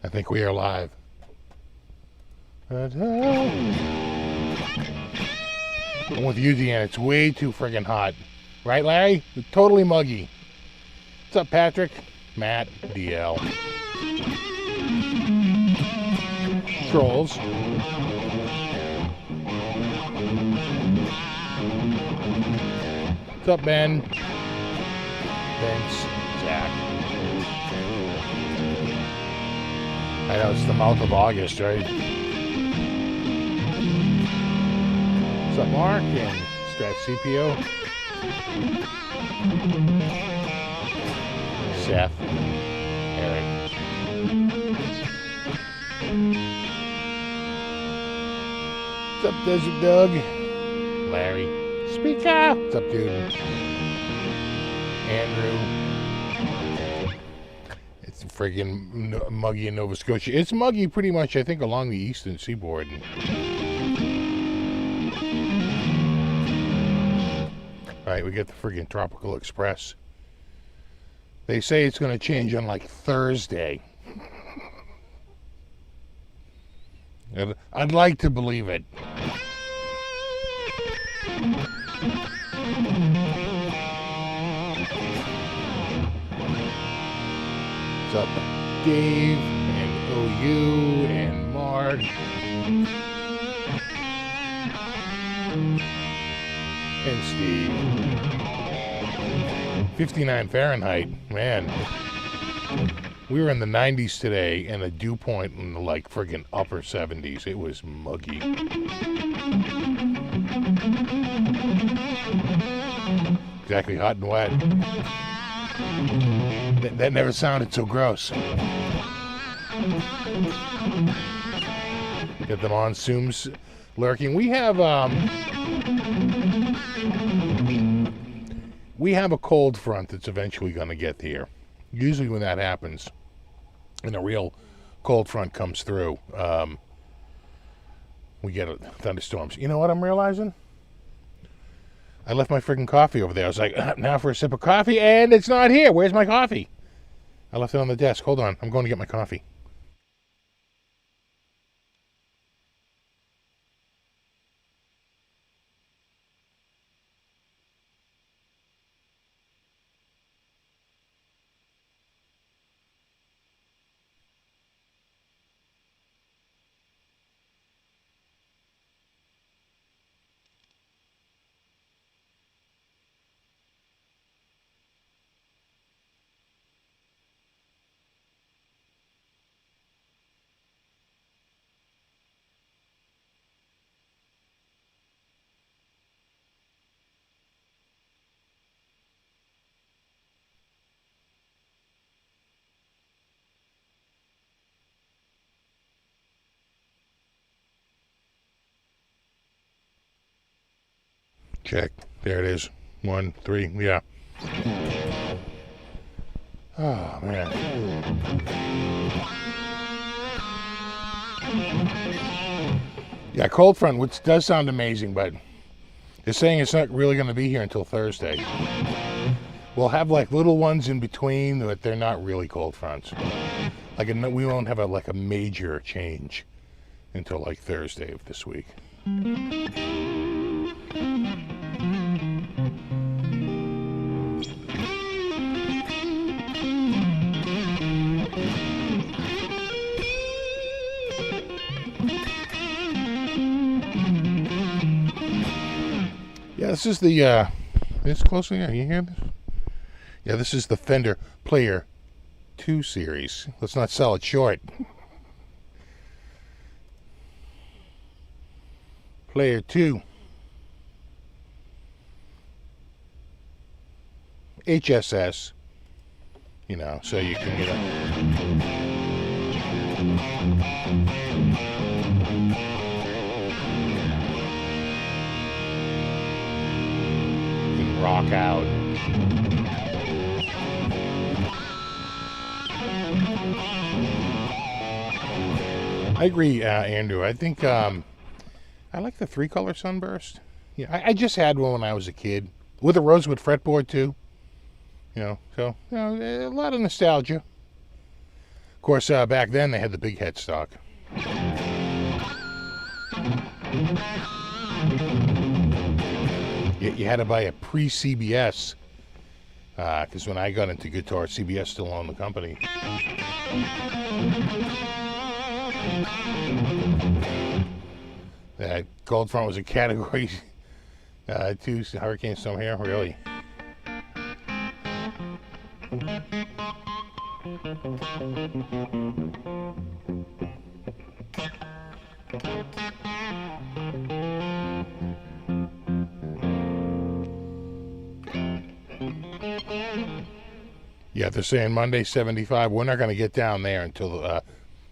I think we are live. I'm with you, Deanna. It's way too friggin' hot. Right, Larry? It's totally muggy. What's up, Patrick? Matt, DL. Trolls. What's up, Ben? Vince, Zach. I know, it's the mouth of August, right? What's up, Mark? And Strat CPO. Seth. Eric. What's up, Desert Doug? Larry. Speak up! What's up, dude? Andrew. It's friggin' muggy in Nova Scotia. It's muggy pretty much, I think, along the eastern seaboard. Alright, we get the friggin' Tropical Express. They say it's going to change on like Thursday. I'd like to believe it. What's up, Dave and OU and Mark? And Steve. 59 Fahrenheit, man. We were in the 90s today and a dew point in the like friggin' upper 70s. It was muggy. Exactly, hot and wet. That never sounded so gross. Get the monsoons lurking. We have a cold front that's eventually going to get here. Usually when that happens and a real cold front comes through, we get thunderstorms. You know what I'm realizing? I left my freaking coffee over there. I was like, now for a sip of coffee, and it's not here. Where's my coffee? I left it on the desk. Hold on. I'm going to get my coffee. Check. There it is. 1, 3. Yeah. Oh, man. Yeah, cold front, which does sound amazing, but they're saying it's not really going to be here until Thursday. We'll have like little ones in between, but they're not really cold fronts. Like we won't have a major change until like Thursday of this week. Yeah, this is the, this closely, yeah, you hear this? Yeah, this is the Fender Player II series. Let's not sell it short. Player II HSS You know, so you can get you can rock out. I agree, Andrew. I think I like the 3-color sunburst. Yeah, I just had one when I was a kid with a rosewood fretboard too. You know, so you know, a lot of nostalgia. Of course, back then they had the big headstock. You had to buy a pre-CBS, because when I got into guitar, CBS still owned the company. That Gold Front was a Category 2 Hurricane Storm here, really. Yeah, they're saying Monday 75. We're not going to get down there until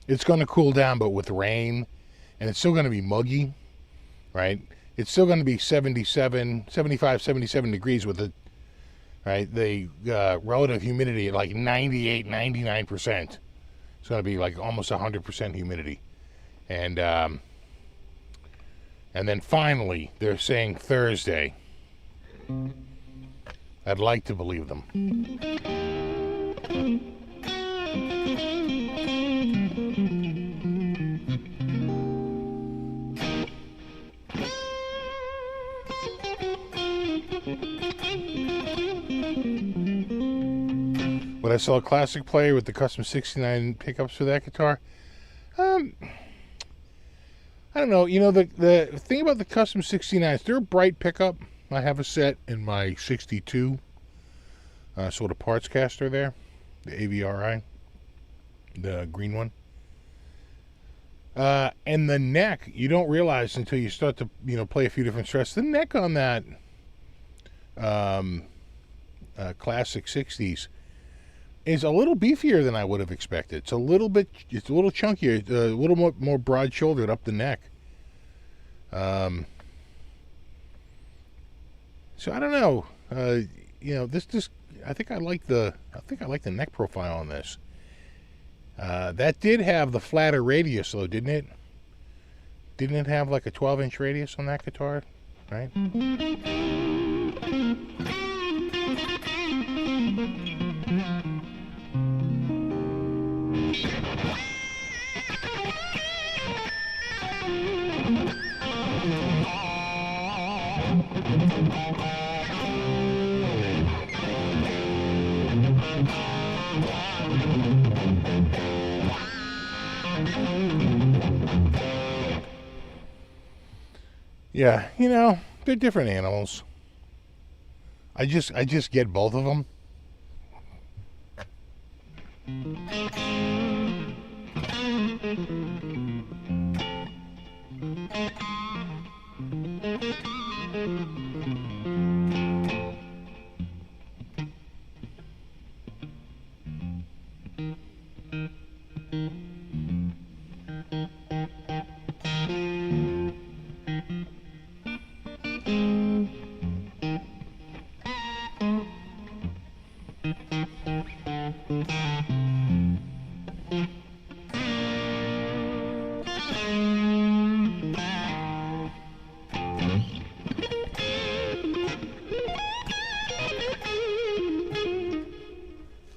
it's going to cool down, but with rain, and it's still going to be muggy, right? It's still going to be 75, 77 degrees with the relative humidity at like 98, 99%. It's going to be like almost 100% humidity. And then finally, they're saying Thursday. I'd like to believe them. Would I sell a classic player with the custom 69 pickups for that guitar? I don't know. You know, the thing about the custom 69s, they're a bright pickup. I have a set in my 62 sort of parts caster there, the AVRI, the green one. And the neck, you don't realize until you start to, you know, play a few different strats. The neck on that classic 60s is a little beefier than I would have expected. It's a little chunkier, a little more broad-shouldered up the neck. So I don't know. You know, I think I like the neck profile on this. That did have the flatter radius though, didn't it? Didn't it have like a 12-inch radius on that guitar, right? Yeah, you know, they're different animals. I just get both of them.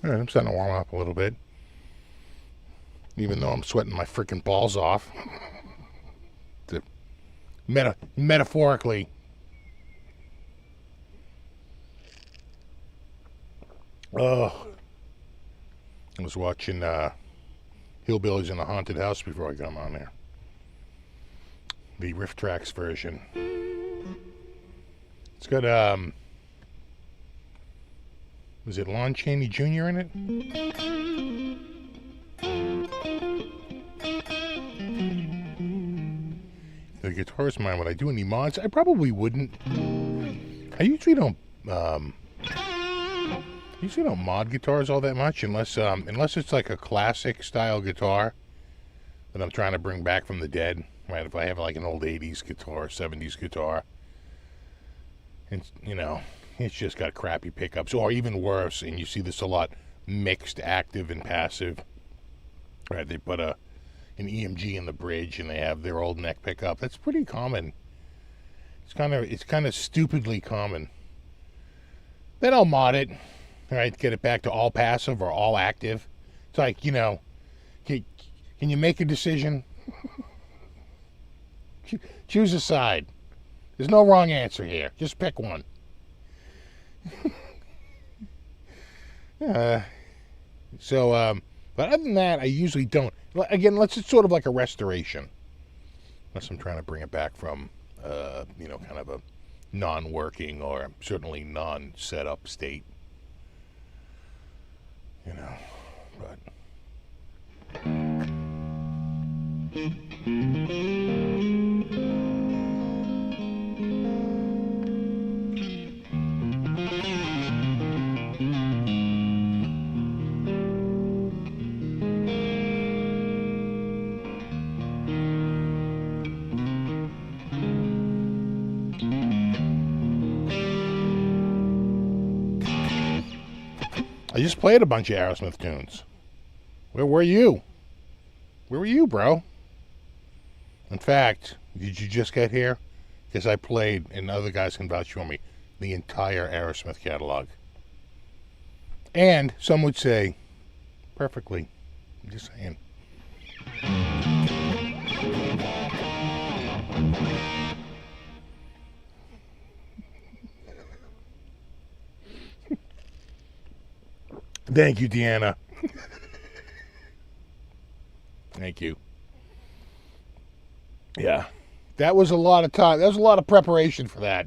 All right, I'm starting to warm up a little bit, even though I'm sweating my freaking balls off. Metaphorically. Oh, I was watching Hillbillies in a Haunted House before I got on there. The Riff Tracks version. It's got was it Lon Chaney Jr. in it? The guitarist mind, would I do any mods? I probably wouldn't. I usually don't Usually don't mod guitars all that much unless it's like a classic style guitar that I'm trying to bring back from the dead. Right? If I have like an old 80s guitar, 70s guitar, and you know, it's just got crappy pickups, or even worse, and you see this a lot, mixed active and passive. Right? They put an EMG in the bridge and they have their old neck pickup. That's pretty common. It's kind of stupidly common. Then I'll mod it, right? Get it back to all passive or all active. It's like, you know, can you make a decision? Choose a side. There's no wrong answer here. Just pick one. But other than that, I usually don't. Again, unless it's sort of like a restoration. Unless I'm trying to bring it back from, you know, kind of a non-working or certainly non-set-up state. You know, but... I just played a bunch of Aerosmith tunes. Where were you? Where were you, bro? In fact, did you just get here? Because I played, and other guys can vouch for me, the entire Aerosmith catalog. And some would say, perfectly. I'm just saying. Thank you, Deanna. Thank you. Yeah. That was a lot of time. That was a lot of preparation for that.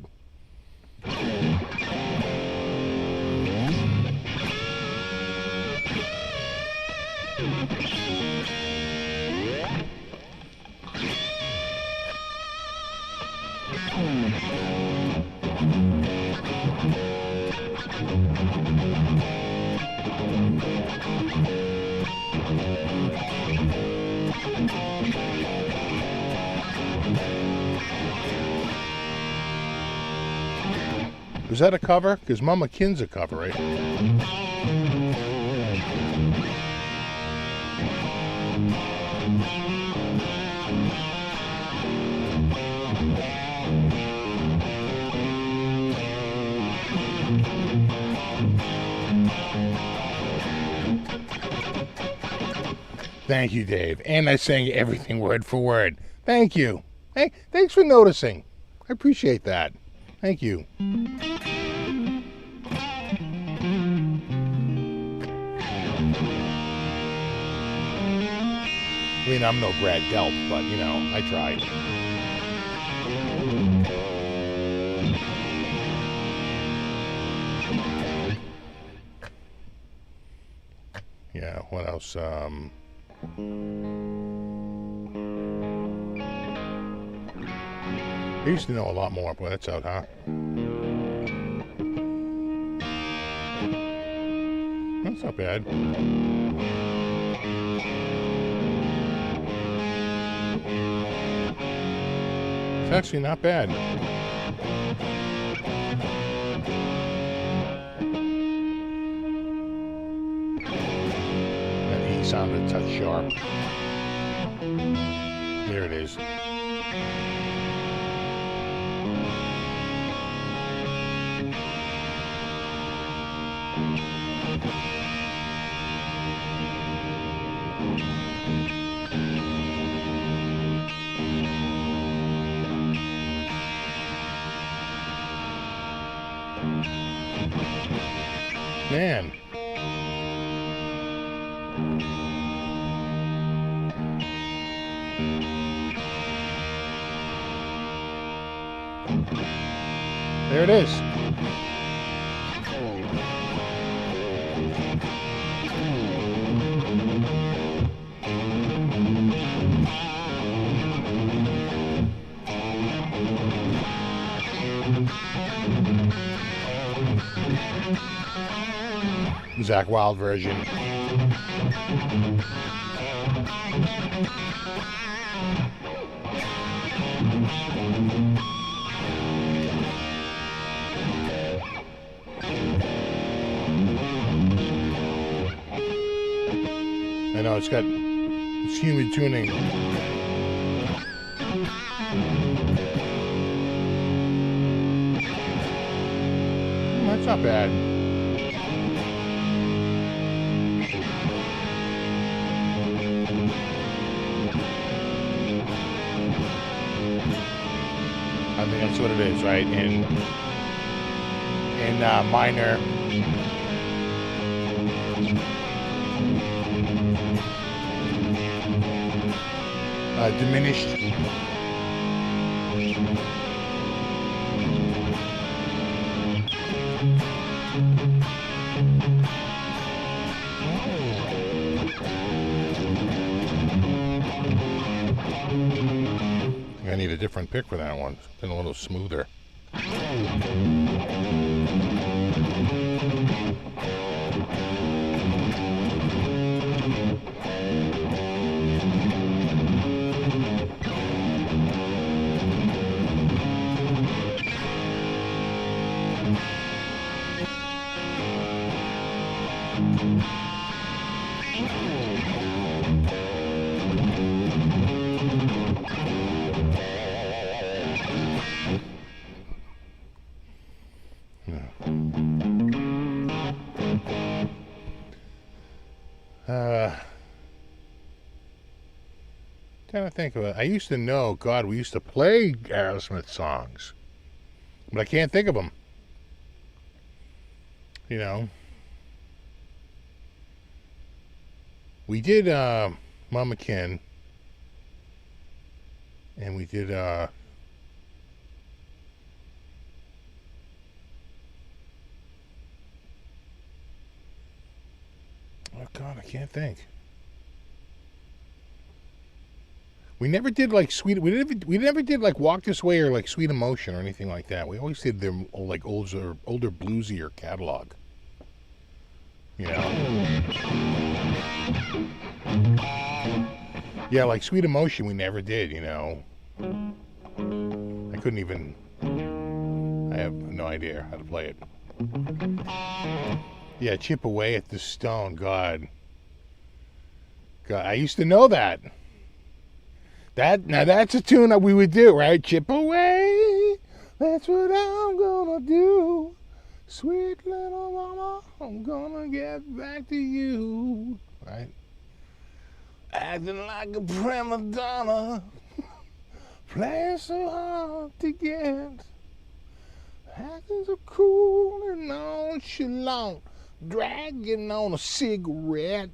Was that a cover? Because Mama Kin's a cover, right? Thank you, Dave. And I sang everything word for word. Thank you. Hey, thanks for noticing. I appreciate that. Thank you. I mean, I'm no Brad Delp, but, you know, I tried. Yeah, what else? I used to know a lot more, but that's out, huh? That's not bad. It's actually not bad. That E sounded a touch sharp. There it is. Man. There it is. Zakk Wylde version. I know it's humid tuning. That's not bad. I think that's what it is, right? In minor. Diminished. I need a different pick for that one. It's been a little smoother. Trying to think of it. I used to know, God, we used to play Aerosmith songs, but I can't think of them. You know, we did Mama Kin, and we did oh God, I can't think. We never did like Sweet. We never did like Walk This Way or like Sweet Emotion or anything like that. We always did their like older bluesier catalog. You know. Yeah, like Sweet Emotion, we never did. You know. I couldn't even. I have no idea how to play it. Yeah, Chip Away at the Stone. God, I used to know that. Now that's a tune that we would do, right? Chip away, that's what I'm gonna do. Sweet little mama, I'm gonna get back to you. Right? Acting like a prima donna, playing so hard to get. Acting so cool and nonchalant, dragging on a cigarette.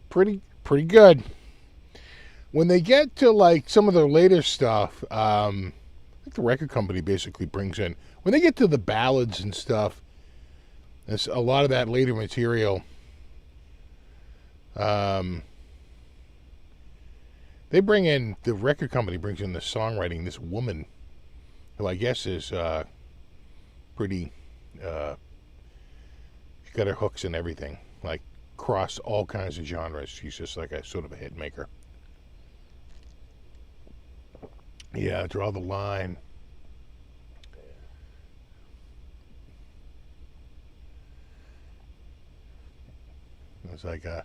Pretty good. When they get to like some of their later stuff, I think the record company basically brings in, when they get to the ballads and stuff, there's a lot of that later material. They bring in, the record company brings in the songwriting, this woman who I guess is pretty, she's got her hooks and everything, like across all kinds of genres. She's just like a sort of a hit maker. Yeah, Draw the Line. It's like a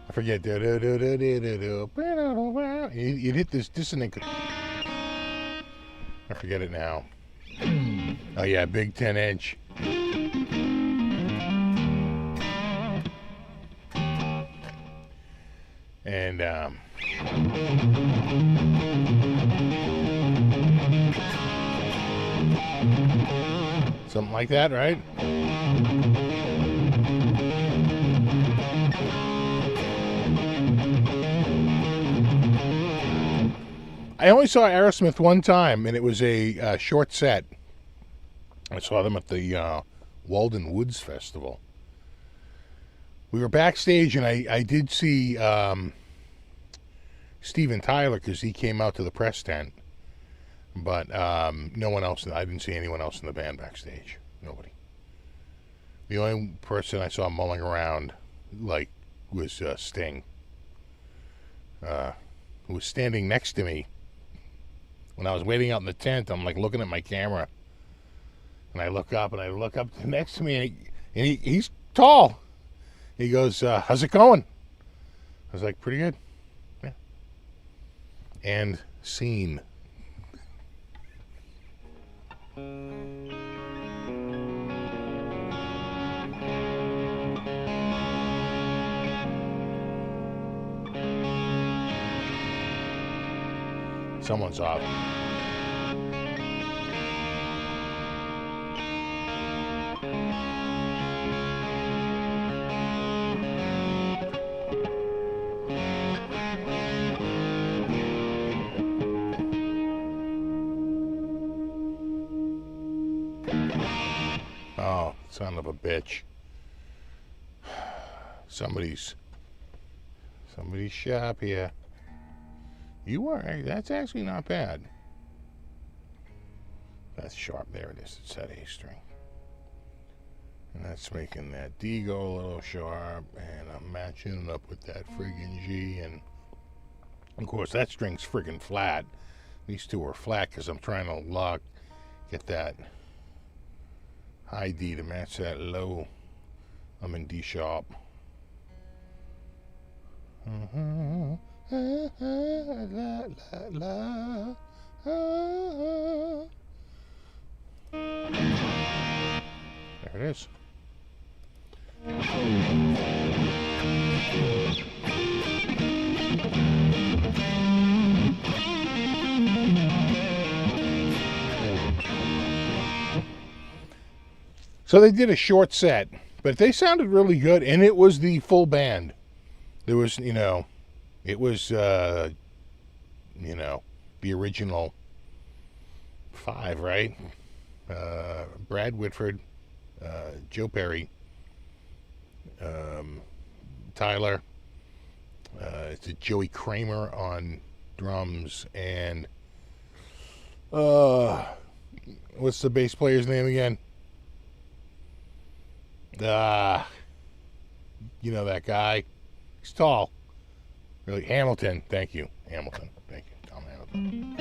I forget. You'd hit this dissonant. I forget it now. Oh yeah, big 10-inch. And something like that, right? I only saw Aerosmith one time, and it was a short set. I saw them at the Walden Woods Festival. We were backstage, and I did see Steven Tyler, because he came out to the press tent. But no one else. I didn't see anyone else in the band backstage. Nobody. The only person I saw mulling around, like, was Sting, who was standing next to me when I was waiting out in the tent. I'm like looking at my camera, and I look up next to me, and he's tall. He goes, "How's it going?" I was like, "Pretty good." Yeah. And scene. Someone's off. Oh, son of a bitch. Somebody's shop here. You are. That's actually not bad. That's sharp. There it is. It's that A string. And that's making that D go a little sharp. And I'm matching it up with that friggin' G. And, of course, that string's friggin' flat. These two are flat because I'm trying to get that high D to match that low. I'm in D sharp. La, la, la. There it is. So they did a short set, but they sounded really good, and it was the full band. There was, it was, the original 5, right? Brad Whitford, Joe Perry, Tyler, it's Joey Kramer on drums, and what's the bass player's name again? That guy. He's tall. Really, Hamilton. Thank you, Hamilton. Thank you, Tom Hamilton.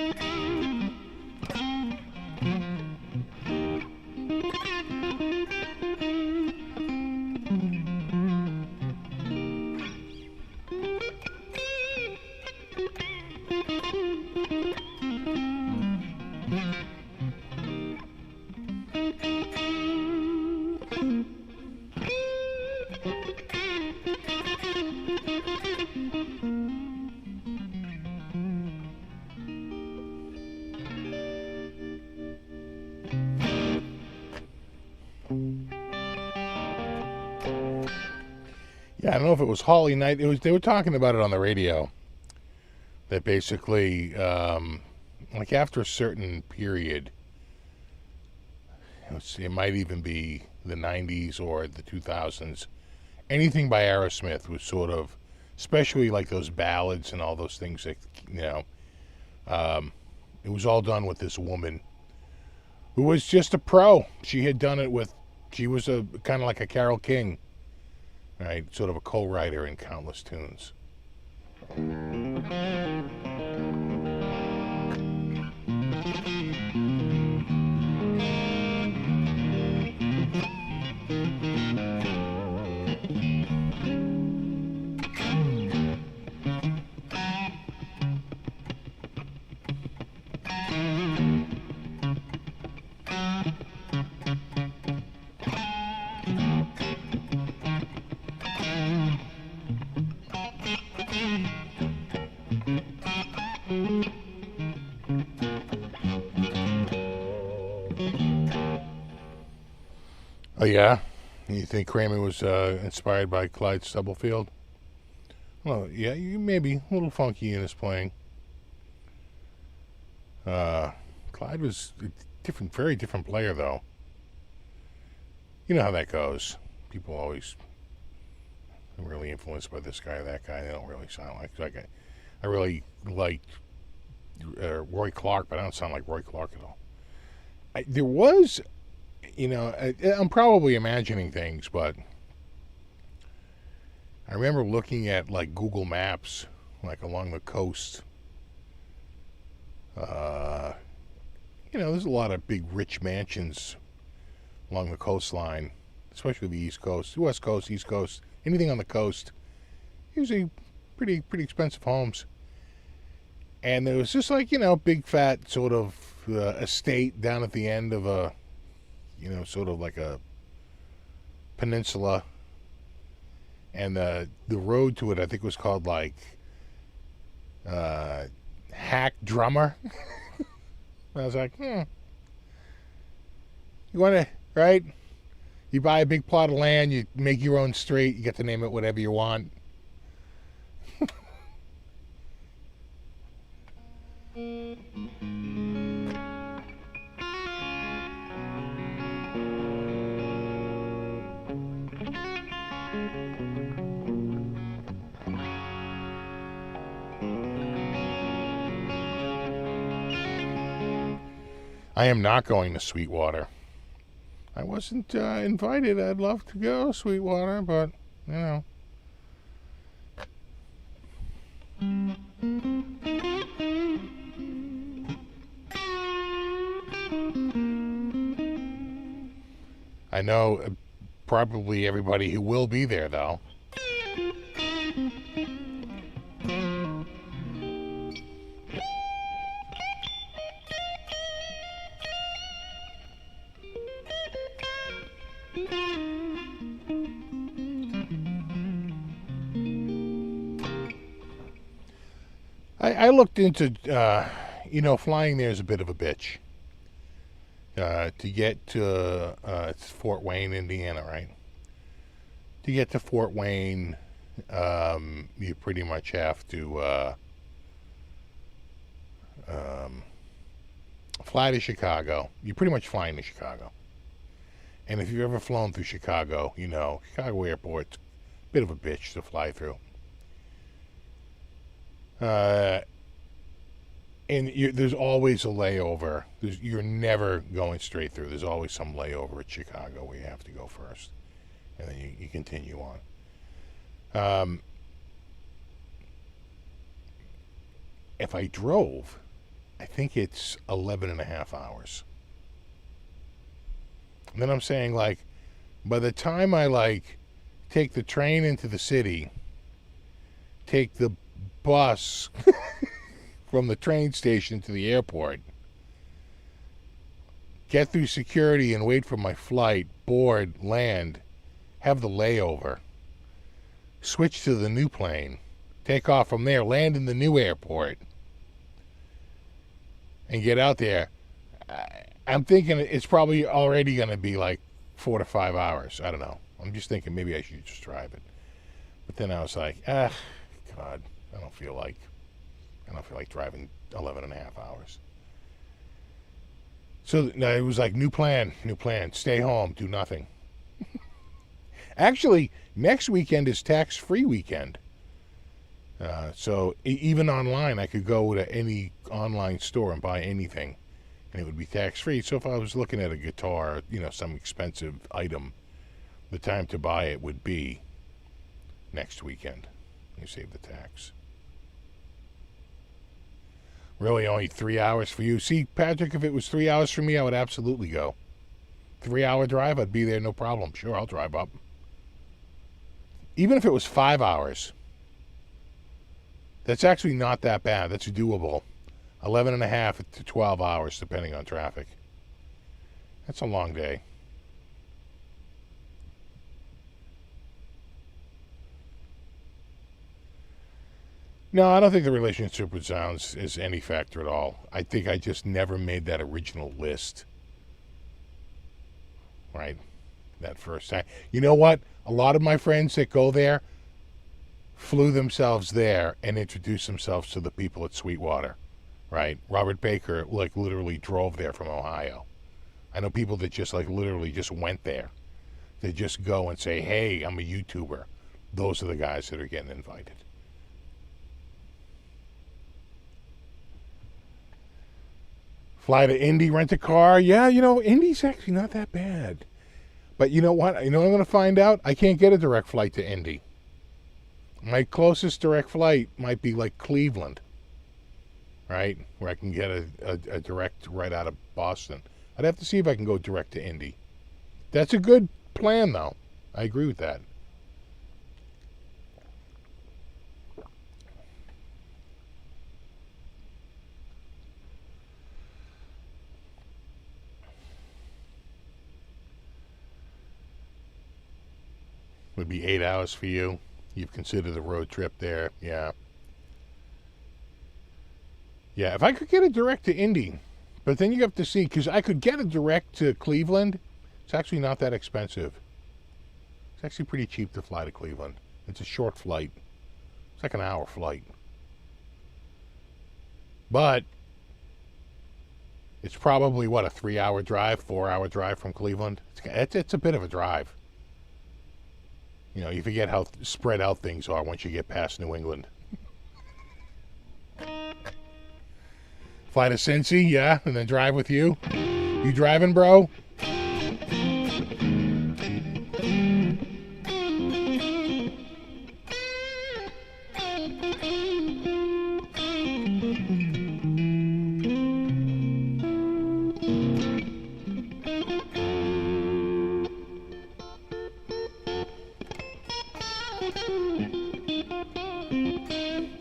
Yeah, I don't know if it was Holly Knight. They were talking about it on the radio. That basically, like after a certain period, it might even be the 90s or the 2000s, anything by Aerosmith was sort of, especially like those ballads and all those things that, it was all done with this woman who was just a pro. She had done it she was a kind of like a Carole King. Right, sort of a co-writer in countless tunes. Oh, yeah? You think Kramer was inspired by Clyde Stubblefield? Well, yeah, maybe a little funky in his playing. Clyde was a very different player, though. You know how that goes. People always are really influenced by this guy or that guy. They don't really sound like I really liked Roy Clark, but I don't sound like Roy Clark at all. There was, I'm probably imagining things, but I remember looking at like Google Maps, like along the coast. There's a lot of big rich mansions along the coastline, especially the East Coast, West Coast, East Coast, anything on the coast. Usually pretty expensive homes. And there was just like, big fat sort of estate down at the end of a, sort of like a peninsula. And the road to it, I think, was called like Hack Drummer. I was like, You want to, right? You buy a big plot of land, you make your own street, you get to name it whatever you want. I am not going to Sweetwater. I wasn't invited. I'd love to go Sweetwater, but, I know probably everybody who will be there, though. I looked into, flying there is a bit of a bitch. To get to, it's Fort Wayne, Indiana, right? To get to Fort Wayne, you pretty much have to fly to Chicago. You pretty much fly into Chicago. And if you've ever flown through Chicago, Chicago Airport's a bit of a bitch to fly through. And there's always a layover. You're never going straight through. There's always some layover at Chicago where you have to go first. And then you continue on. If I drove, I think it's 11 and a half hours. And then I'm saying, like, by the time I, take the train into the city, take the bus from the train station to the airport, get through security and wait for my flight, board, land, have the layover, switch to the new plane, take off from there, land in the new airport, and get out there, I'm thinking it's probably already going to be like 4 to 5 hours. I don't know. I'm just thinking maybe I should just drive it. But then I was like, God, I don't feel like driving 11 and a half hours. So it was like, new plan, stay home, do nothing. Actually, next weekend is tax-free weekend. So even online, I could go to any online store and buy anything, and it would be tax-free. So if I was looking at a guitar, some expensive item, the time to buy it would be next weekend. You save the tax. Really only 3 hours for you. See, Patrick, if it was 3 hours for me, I would absolutely go. 3-hour drive, I'd be there, no problem. Sure, I'll drive up. Even if it was 5 hours, that's actually not that bad. That's doable. 11 and a half to 12 hours, depending on traffic. That's a long day. No, I don't think the relationship with sounds is any factor at all. I think I just never made that original list. Right? That first time. You know what? A lot of my friends that go there flew themselves there and introduced themselves to the people at Sweetwater. Right? Robert Baker, literally drove there from Ohio. I know people that just, literally just went there. They just go and say, hey, I'm a YouTuber. Those are the guys that are getting invited. Fly to Indy, rent a car. Yeah, you know, Indy's actually not that bad. But you know what? You know what I'm going to find out? I can't get a direct flight to Indy. My closest direct flight might be like Cleveland, right? Where I can get a direct right out of Boston. I'd have to see if I can go direct to Indy. That's a good plan, though. I agree with that. Would be 8 hours for you. You've considered a road trip there. Yeah. Yeah, if I could get a direct to Indy, but then you have to see, because I could get a direct to Cleveland. It's actually not that expensive. It's actually pretty cheap to fly to Cleveland. It's a short flight. It's like an hour flight. But it's probably, what, a 3-hour drive, 4-hour drive from Cleveland? It's a bit of a drive. You know, you forget how spread out things are once you get past New England. Fly to Cincy, yeah, and then drive with you. You driving, bro?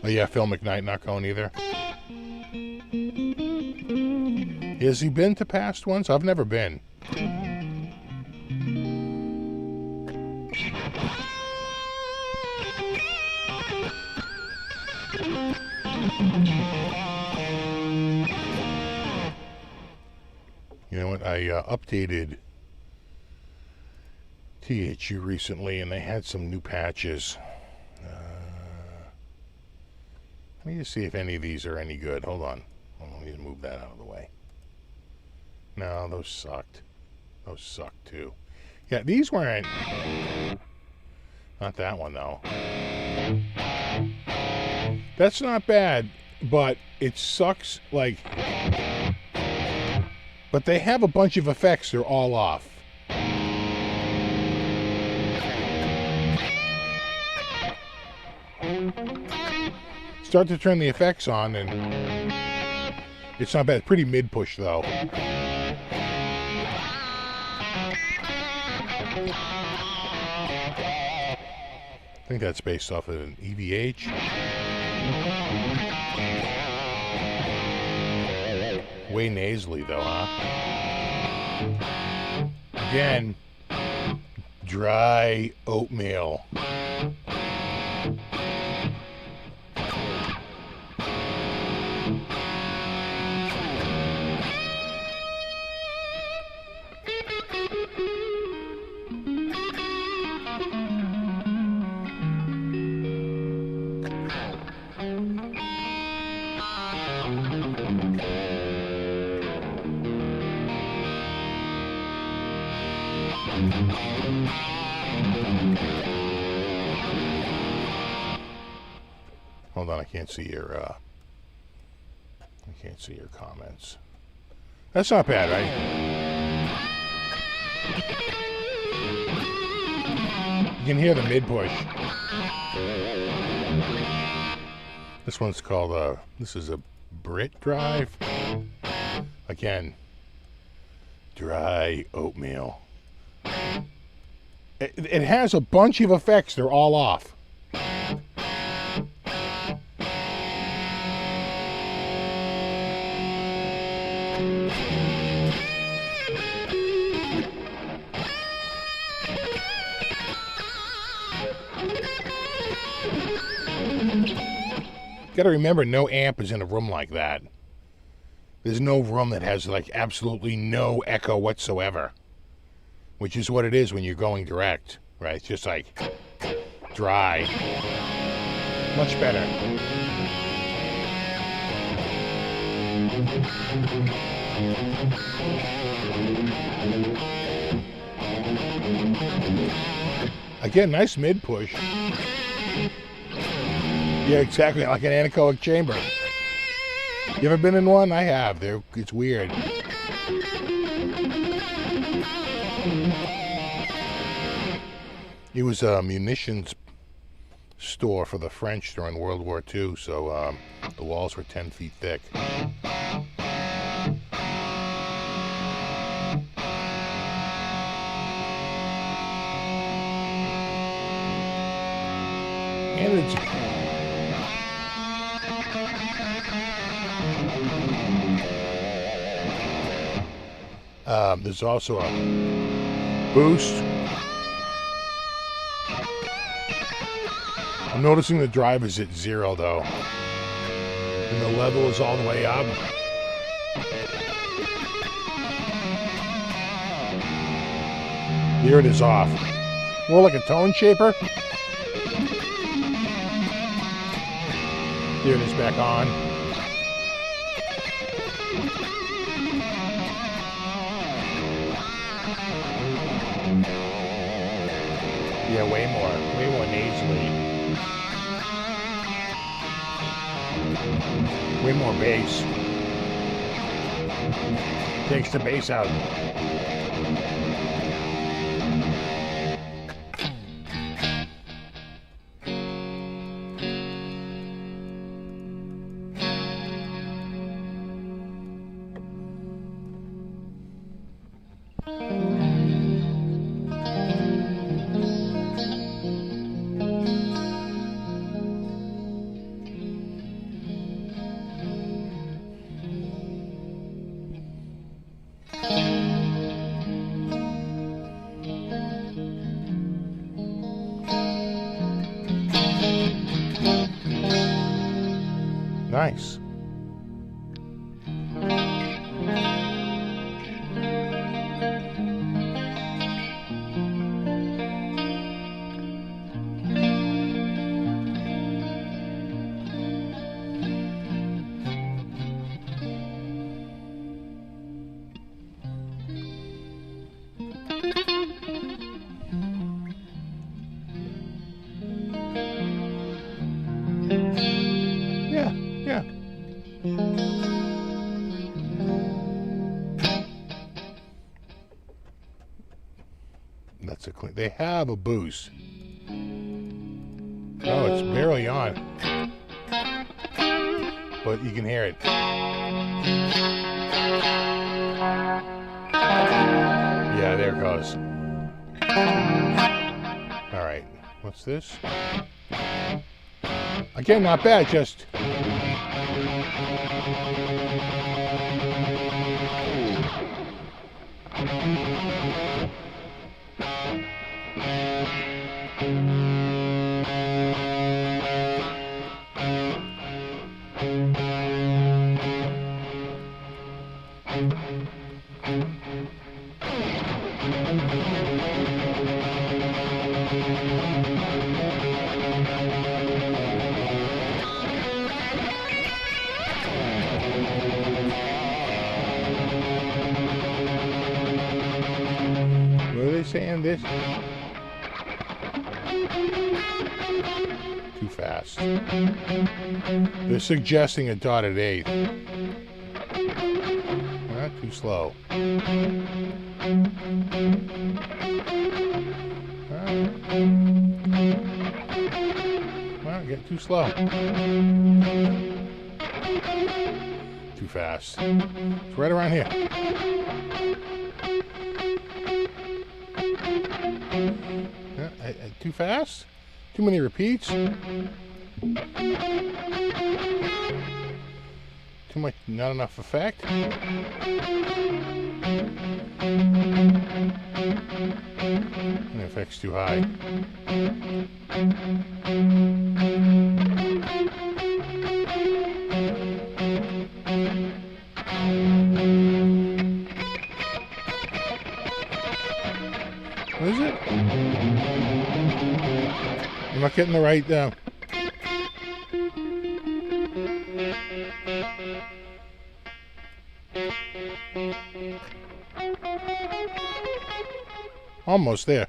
Oh yeah, Phil McKnight not going either. Has he been to past ones? I've never been. You know what? I updated THU recently, and they had some new patches. Let me just see if any of these are any good. Hold on. Let me move that out of the way. No, those sucked. Those sucked too. Yeah, these weren't. Not that one though. That's not bad, but it sucks like. But they have a bunch of effects. They're all off. Start to turn the effects on, and it's not bad. Pretty mid-push, though. I think that's based off of an EVH. Way nasally, though, huh? Again, dry oatmeal. Hold on, I can't see your comments. That's not bad, right? You can hear the mid-push. This one's called, this is a Brit Drive. Again, dry oatmeal. It has a bunch of effects. They're all off. Got to remember, no amp is in a room like that. There's no room that has like absolutely no echo whatsoever, which is what it is when you're going direct, right? It's just like dry. Much better. Again, nice mid push. Yeah, exactly, like an anechoic chamber. You ever been in one? I have. It's weird. It was a munitions store for the French during World War II, so the walls were 10 feet thick. And it's there's also a boost. I'm noticing the drive is at 0 though, and the level is all the way up. Here it is off. More like a tone shaper. Here it is back on. Yeah, way more nasally. Way more bass. Takes the bass out. Nice. Yeah. That's a clean. They have a boost. Oh, it's barely on, but you can hear it. Yeah, there it goes. All right, what's this? Again, not bad, just saying this too fast. They're suggesting a dotted eighth. Not too slow. Well, get too slow. Too fast. It's right around here. Too fast? Too many repeats? Too much, not enough effect? The effect's too high. What is it? I'm not getting the right almost there.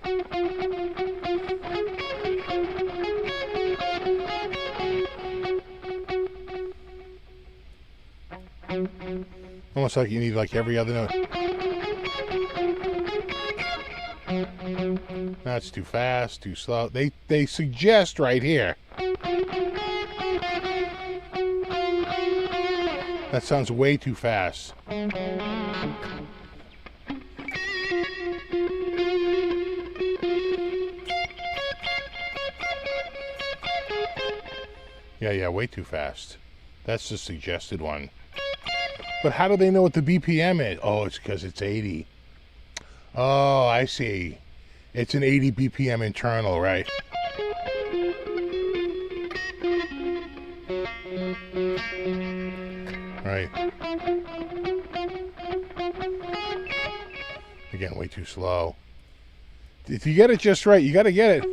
Almost like you need like every other note. That's too fast, too slow. They suggest right here. That sounds way too fast. Yeah, way too fast. That's the suggested one. But how do they know what the BPM is? Oh, it's because it's 80. Oh, I see. It's an 80 BPM internal, right? Right. Again, way too slow. If you get it just right, you got to get it.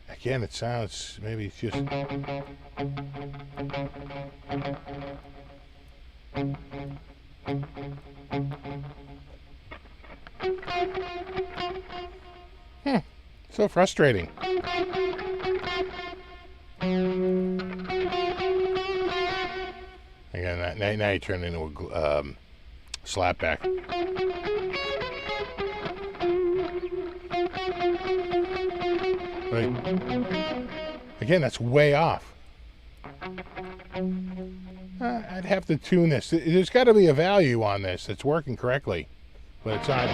Again, it sounds, maybe it's just... So frustrating. Again, now you turn into a slapback. Right. Again, that's way off. I'd have to tune this. There's got to be a value on this that's working correctly, but it's not.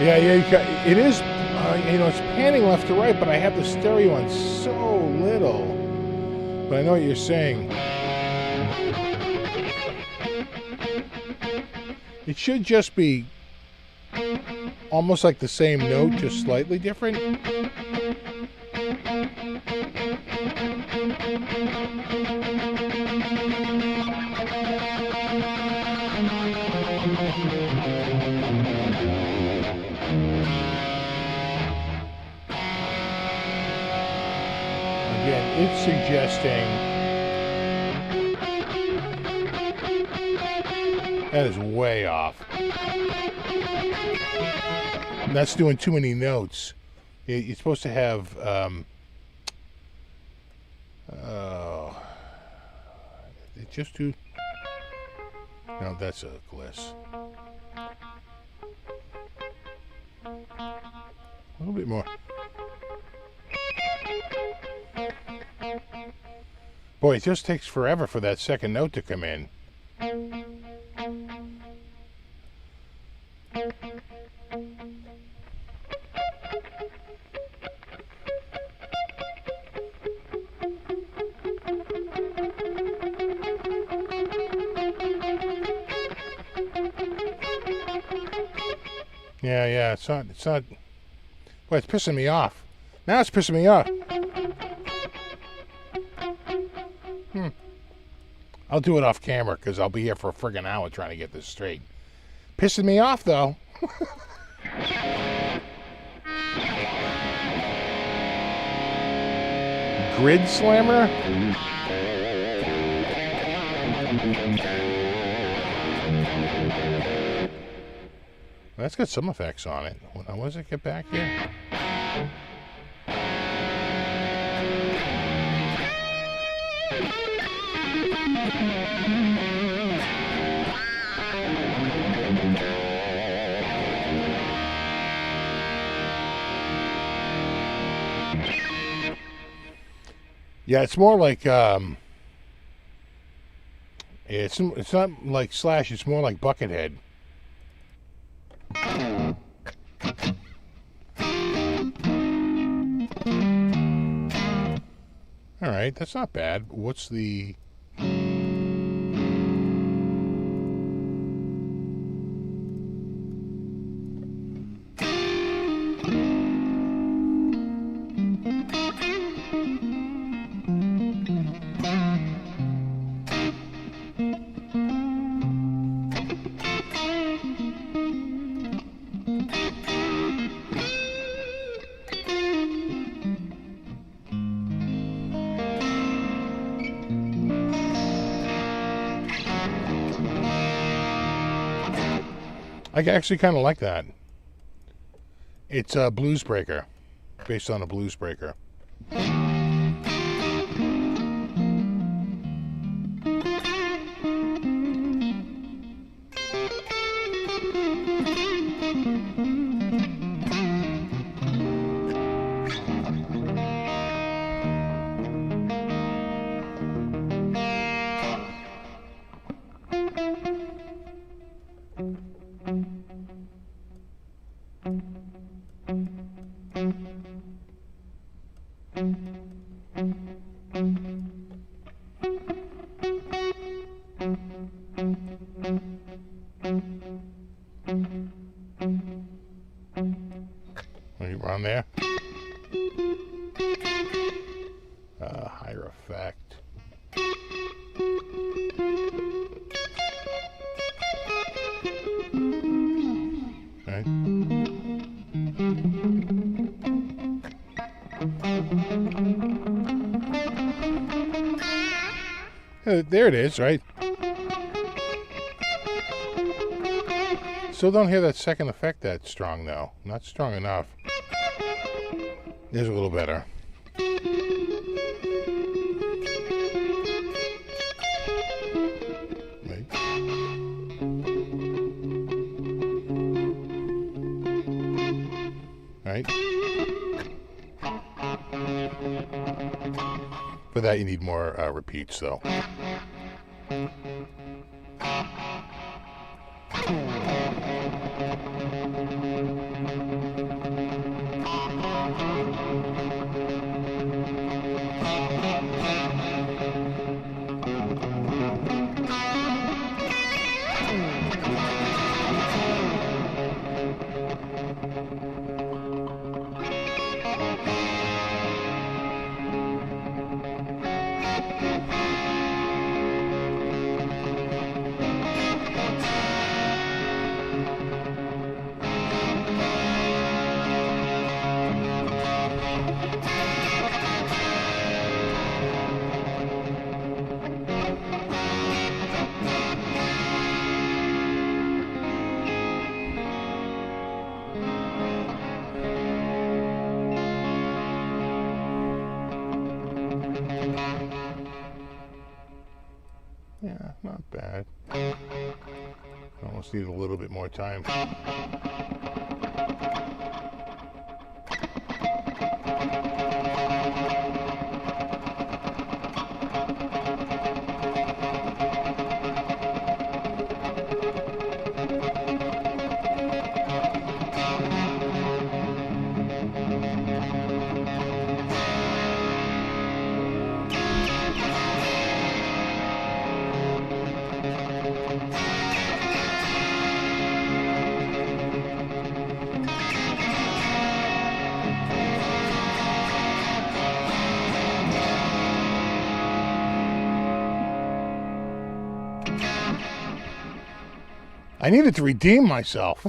Yeah, it is. It's panning left to right, but I have the stereo on so little. But I know what you're saying. It should just be almost like the same note, just slightly different. Again, it's suggesting that is way off. And that's doing too many notes. You're supposed to have it's just too. No, that's a gliss. A little bit more. Boy, it just takes forever for that second note to come in. Yeah, it's not, boy, it's pissing me off. Now it's pissing me off. I'll do it off camera because I'll be here for a friggin' hour trying to get this straight. Pissing me off, though. Grid slammer? Well, that's got some effects on it. When does it get back here? Yeah, it's more like it's not like Slash. It's more like Buckethead. All right, that's not bad. What's the? I actually kind of like that. It's a blues breaker, based on a blues breaker. Around there. Higher effect. Okay. There it is, right? Still don't hear that second effect that strong, though. Not strong enough. There's a little better. Right. Right. For that, you need more repeats, though. Yeah, not bad. Almost need a little bit more time. I needed to redeem myself.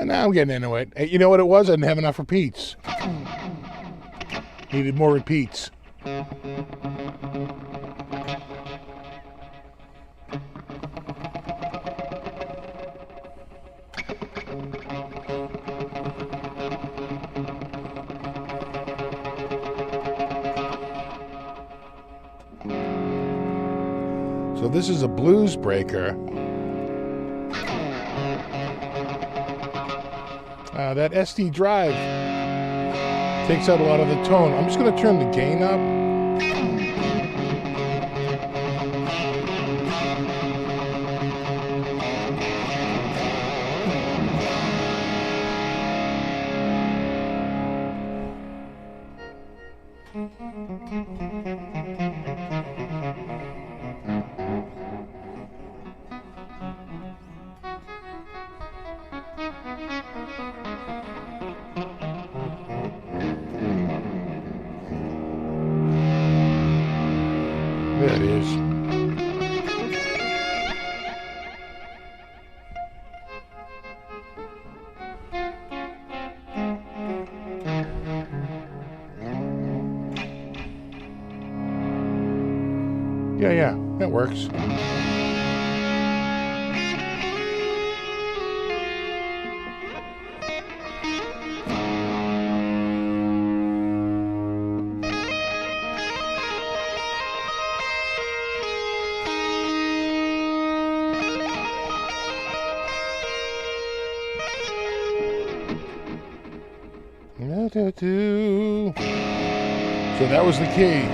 Now I'm getting into it. You know what it was? I didn't have enough repeats. Needed more repeats. So this is a blues breaker. That SD drive takes out a lot of the tone. I'm just going to turn the gain up There it is. Yeah, that works. So that was the key.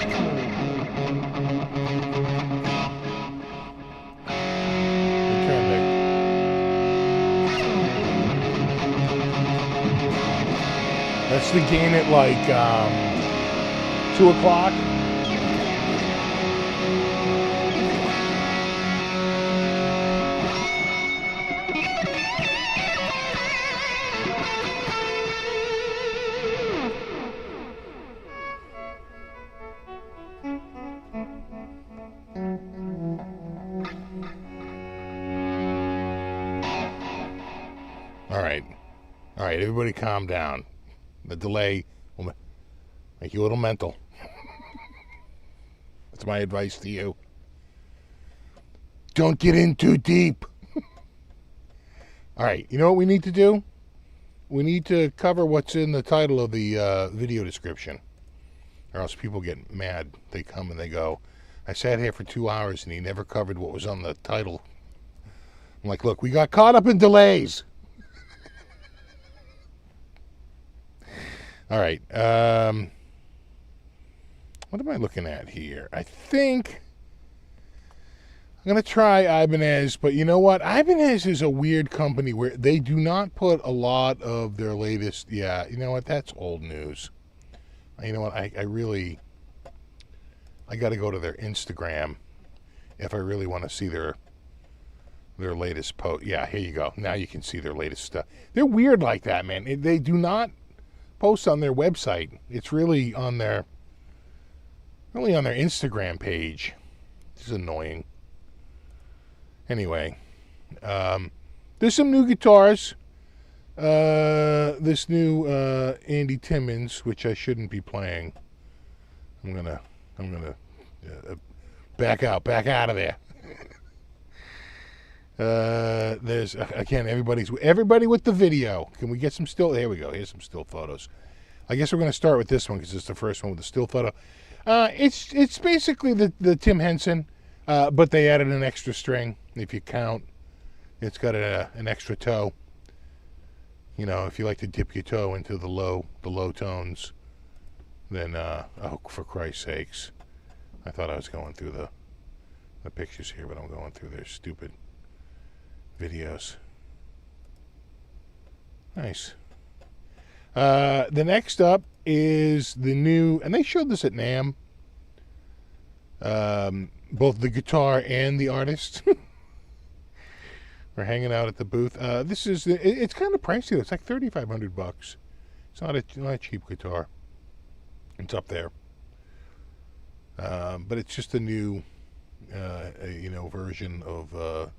That's the gain at like 2 o'clock. All right, everybody calm down. The delay will make you a little mental. That's my advice to you. Don't get in too deep. All right, you know what we need to do? We need to cover what's in the title of the video description, or else people get mad. They come and they go, I sat here for 2 hours and he never covered what was on the title. I'm like, look, we got caught up in delays. All right. What am I looking at here? I think I'm going to try Ibanez, but you know what? Ibanez is a weird company where they do not put a lot of their latest. Yeah, you know what? That's old news. You know what? I got to go to their Instagram if I really want to see their latest post. Yeah, here you go. Now you can see their latest stuff. They're weird like that, man. They do not post on their website. It's really on their Instagram page. This is annoying. Anyway, there's some new guitars. This new Andy Timmons, which I shouldn't be playing. I'm gonna back out of there. There's again everybody with the video. Can we get some still? Here we go. Here's some still photos. I guess we're going to start with this one because it's the first one with the still photo. It's basically the Tim Henson, but they added an extra string. If you count, it's got an extra toe. You know, if you like to dip your toe into the low tones, then oh, for Christ's sakes, I thought I was going through the pictures here, but I'm going through their stupid videos. Nice. The next up is the new, and they showed this at NAMM, both the guitar and the artist are hanging out at the booth. This is, it's kind of pricey. It's like $3,500. It's not a cheap guitar. It's up there. But it's just a new, version of the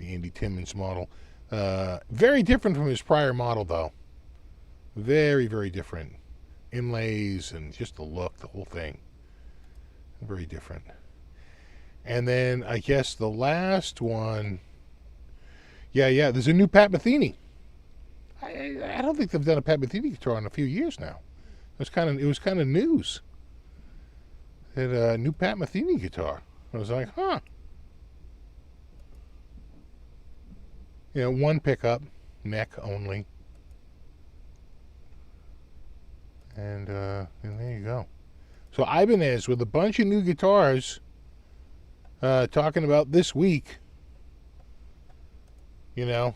Andy Timmons model. Very different from his prior model, though. Very, very different. Inlays and just the look, the whole thing. Very different. And then I guess the last one, yeah, there's a new Pat Metheny. I don't think they've done a Pat Metheny guitar in a few years now. It was kind of news. They had a new Pat Metheny guitar. I was like, huh. You know, one pickup, neck only. And there you go. So Ibanez with a bunch of new guitars, talking about this week, you know.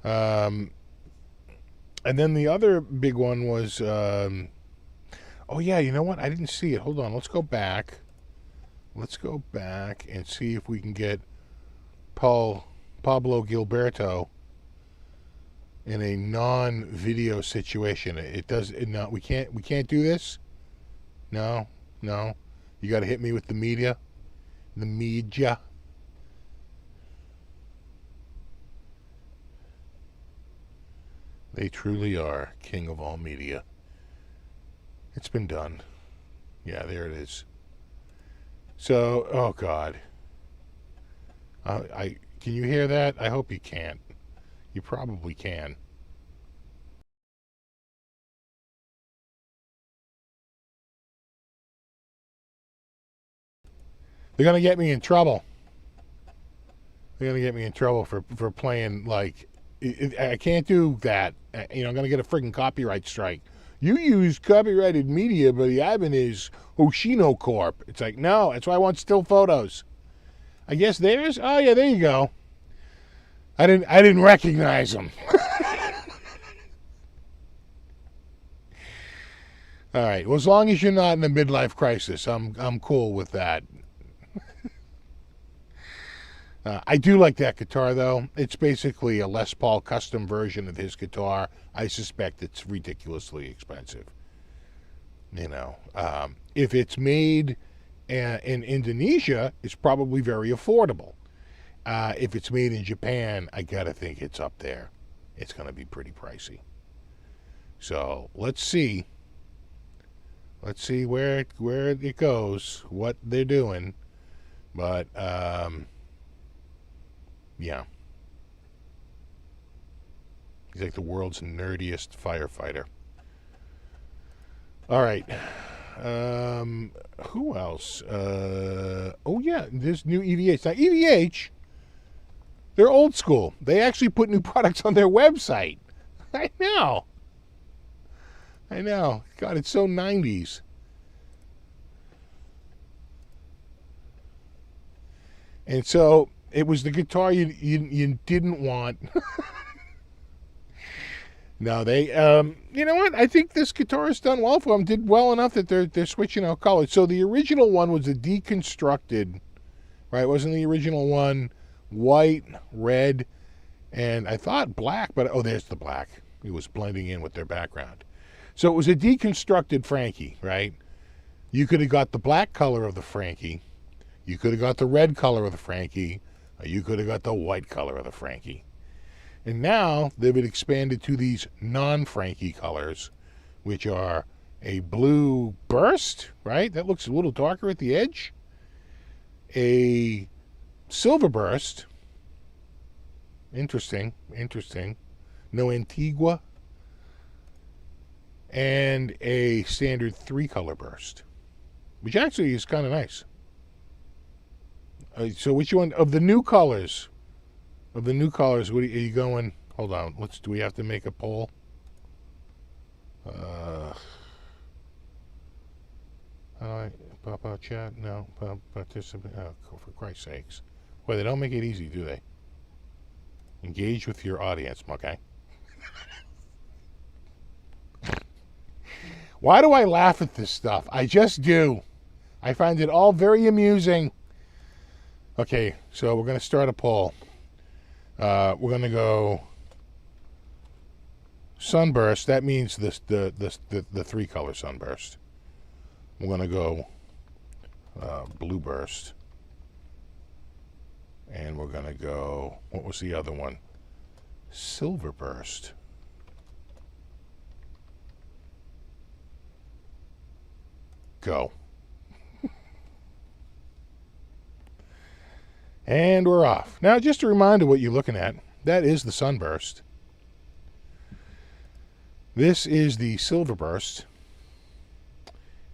And then the other big one was, oh yeah, you know what? I didn't see it. Hold on, let's go back. Let's go back and see if we can get Pablo Gilberto in a non-video situation. No, we can't do this. No. You got to hit me with the media. The media. They truly are king of all media. It's been done. Yeah, there it is. So, oh God. Can you hear that? I hope you can't. You probably can. They're going to get me in trouble. They're going to get me in trouble for playing, like, I can't do that. I'm going to get a friggin' copyright strike. You use copyrighted media by the Ibanez Hoshino Corp. It's like, no, that's why I want still photos. I guess theirs? Oh, yeah, there you go. I didn't recognize them. All right. Well, as long as you're not in a midlife crisis, I'm cool with that. I do like that guitar, though. It's basically a Les Paul custom version of his guitar. I suspect it's ridiculously expensive. If it's made in Indonesia, it's probably very affordable. If it's made in Japan, I gotta think it's up there. It's gonna be pretty pricey. So let's see. Let's see where it goes, what they're doing. But yeah. He's like the world's nerdiest firefighter. All right. Who else? Oh yeah, this new EVH. Now EVH, they're old school. They actually put new products on their website. I know. God, it's so 90s. And so it was the guitar you didn't want. No, they, you know what? I think this guitarist done well for them. Did well enough that they're switching out colors. So the original one was a deconstructed, right? Wasn't the original one white, red, and I thought black, but oh, there's the black. It was blending in with their background. So it was a deconstructed Frankie, right? You could have got the black color of the Frankie. You could have got the red color of the Frankie. Or you could have got the white color of the Frankie. And now they've been expanded to these non-Frankie colors, which are a blue burst, right? That looks a little darker at the edge. A silver burst. Interesting. No Antigua. And a standard 3-color burst, which actually is kind of nice. So which one of the new colors? What are you going? Hold on. Do we have to make a poll? Pop out chat? No. Participate? Oh, for Christ's sakes. Boy, they don't make it easy, do they? Engage with your audience, okay? Why do I laugh at this stuff? I just do. I find it all very amusing. Okay, so we're going to start a poll. We're going to go sunburst. That means the 3-color sunburst. We're going to go blue burst. And we're going to go, what was the other one? Silver burst. Go. And we're off. Now, just a reminder what you're looking at. That is the sunburst. This is the silver burst.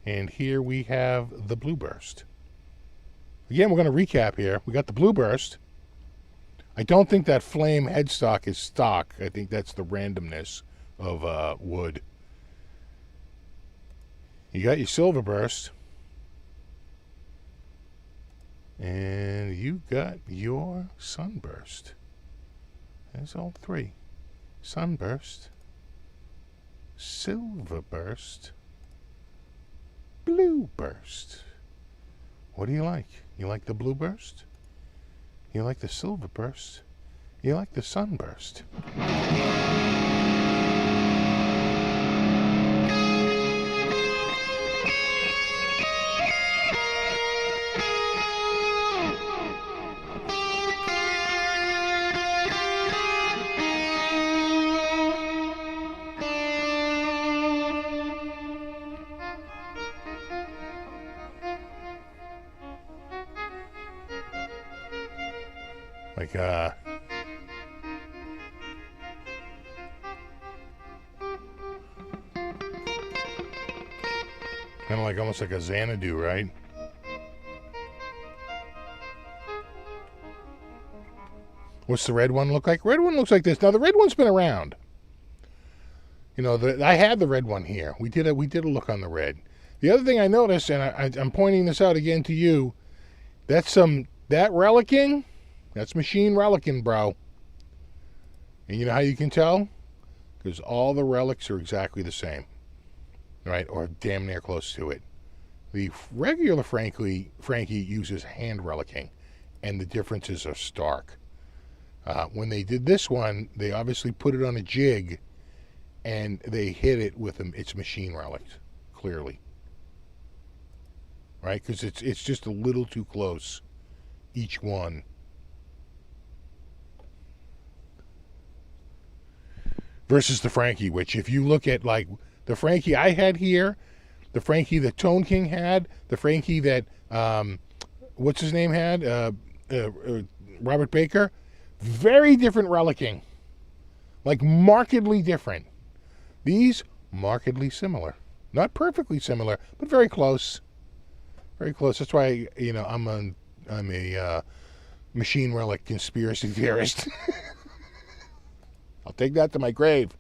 And here we have the blue burst. Again, we're going to recap here. We got the blue burst. I don't think that flame headstock is stock. I think that's the randomness of wood. You got your silver burst. And you got your sunburst. There's all three. Sunburst, silver burst, blue burst. What do you like? You like the blue burst? You like the silver burst? You like the sunburst? Like, kind of like, almost like a Xanadu, right? What's the red one look like? Red one looks like this. Now, the red one's been around. You know, I had the red one here. We did a look on the red. The other thing I noticed, and I'm pointing this out again to you, that relicing, that's machine relicing, bro. And you know how you can tell? Because all the relics are exactly the same, right? Or damn near close to it. The regular Frankie uses hand relicing, and the differences are stark. When they did this one, they obviously put it on a jig, and they hit it with its machine relics, clearly. Right? Because it's just a little too close, each one. Versus the Frankie, which if you look at like the Frankie I had here, the Frankie that Tone King had, the Frankie that what's his name had, Robert Baker, very different relicing, like markedly different. These markedly similar, not perfectly similar, but very close, very close. That's why I'm a machine relic conspiracy theorist. I'll take that to my grave.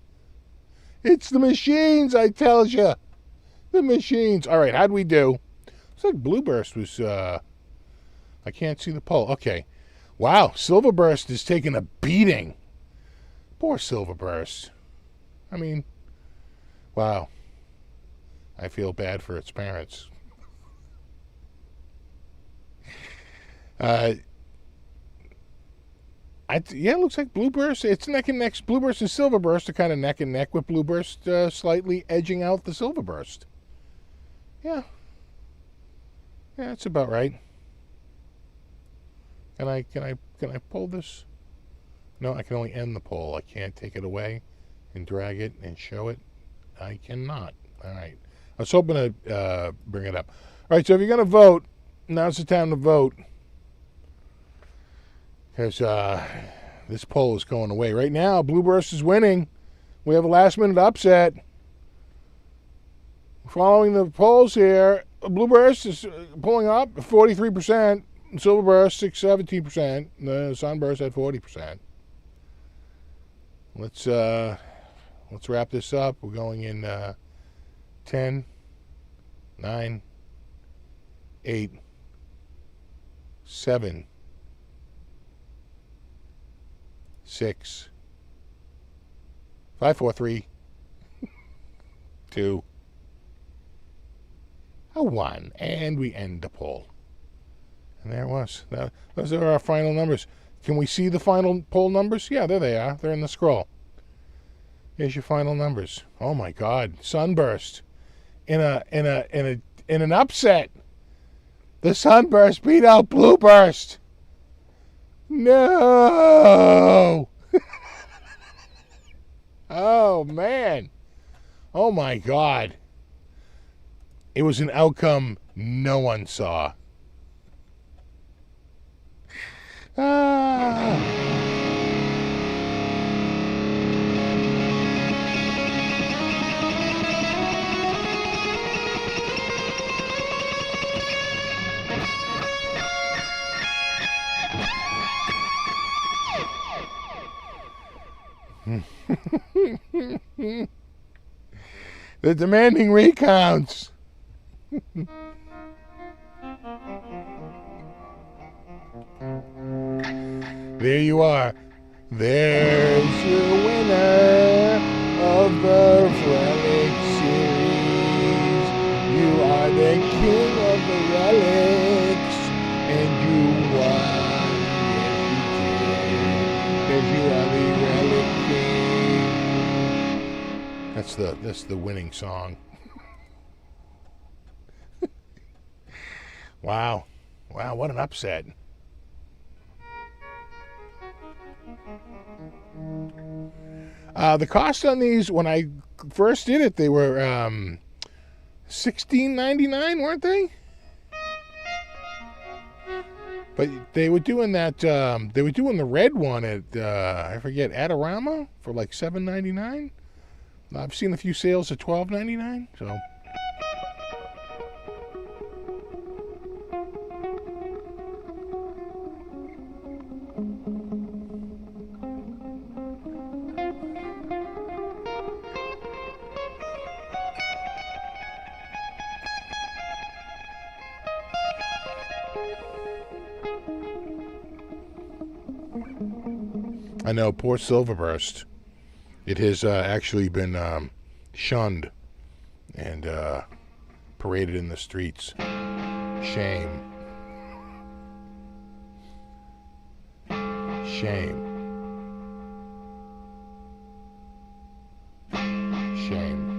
It's the machines, I tell you. The machines. All right, how'd we do? Looks like Blue Burst was, I can't see the poll. Okay. Wow, Silver Burst is taking a beating. Poor Silver Burst. I mean, wow. I feel bad for its parents. It looks like Blue Burst. It's neck and neck. Blue Burst and Silver Burst are kind of neck and neck, with Blue Burst slightly edging out the Silver Burst. Yeah, that's about right. Can I pull this? No, I can only end the poll. I can't take it away and drag it and show it. I cannot. All right. I was hoping to bring it up. All right. So if you're gonna vote, now's the time to vote. Because this poll is going away. Right now, Blue Burst is winning. We have a last-minute upset. Following the polls here, Blue Burst is pulling up 43%. Silver Burst, 17%. The Sunburst at 40%. Let's wrap this up. We're going in 10, 9, 8, 7, 6, 5, 4, 3, 2, 1, and we end the poll. And there it was. Those are our final numbers. Can we see the final poll numbers? Yeah, there they are. They're in the scroll. Here's your final numbers. Oh my God! Sunburst in an upset. The Sunburst beat out Blue Burst. No! Oh, man. Oh, my God. It was an outcome no one saw. They're demanding recounts. There you are. There's your winner of the Relic series. You are the king of the relics, and you won. Yes, you did. 'Cause you are the Relic king. That's the winning song. Wow. Wow, what an upset. The cost on these, when I first did it, they were $16.99, weren't they? But they were doing that. They were doing the red one at I forget, Adorama for like $7.99. I've seen a few sales at $12.99. So. I know, poor Silverburst. It has actually been shunned and paraded in the streets. Shame. Shame. Shame.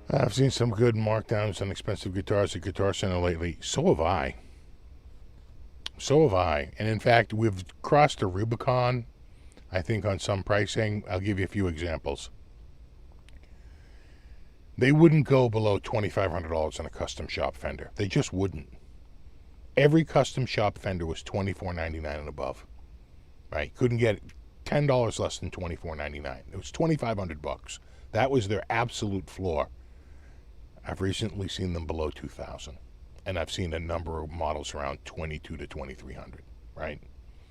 I've seen some good markdowns on expensive guitars at Guitar Center lately. So have I. So have I. And in fact, we've crossed a Rubicon, I think, on some pricing. I'll give you a few examples. They wouldn't go below $2,500 on a custom shop Fender. They just wouldn't. Every custom shop Fender was $24.99 and above. Right? Couldn't get $10 less than $24.99. It was $2,500. That was their absolute floor. I've recently seen them below $2,000, and I've seen a number of models around $2,200 to $2,300, right?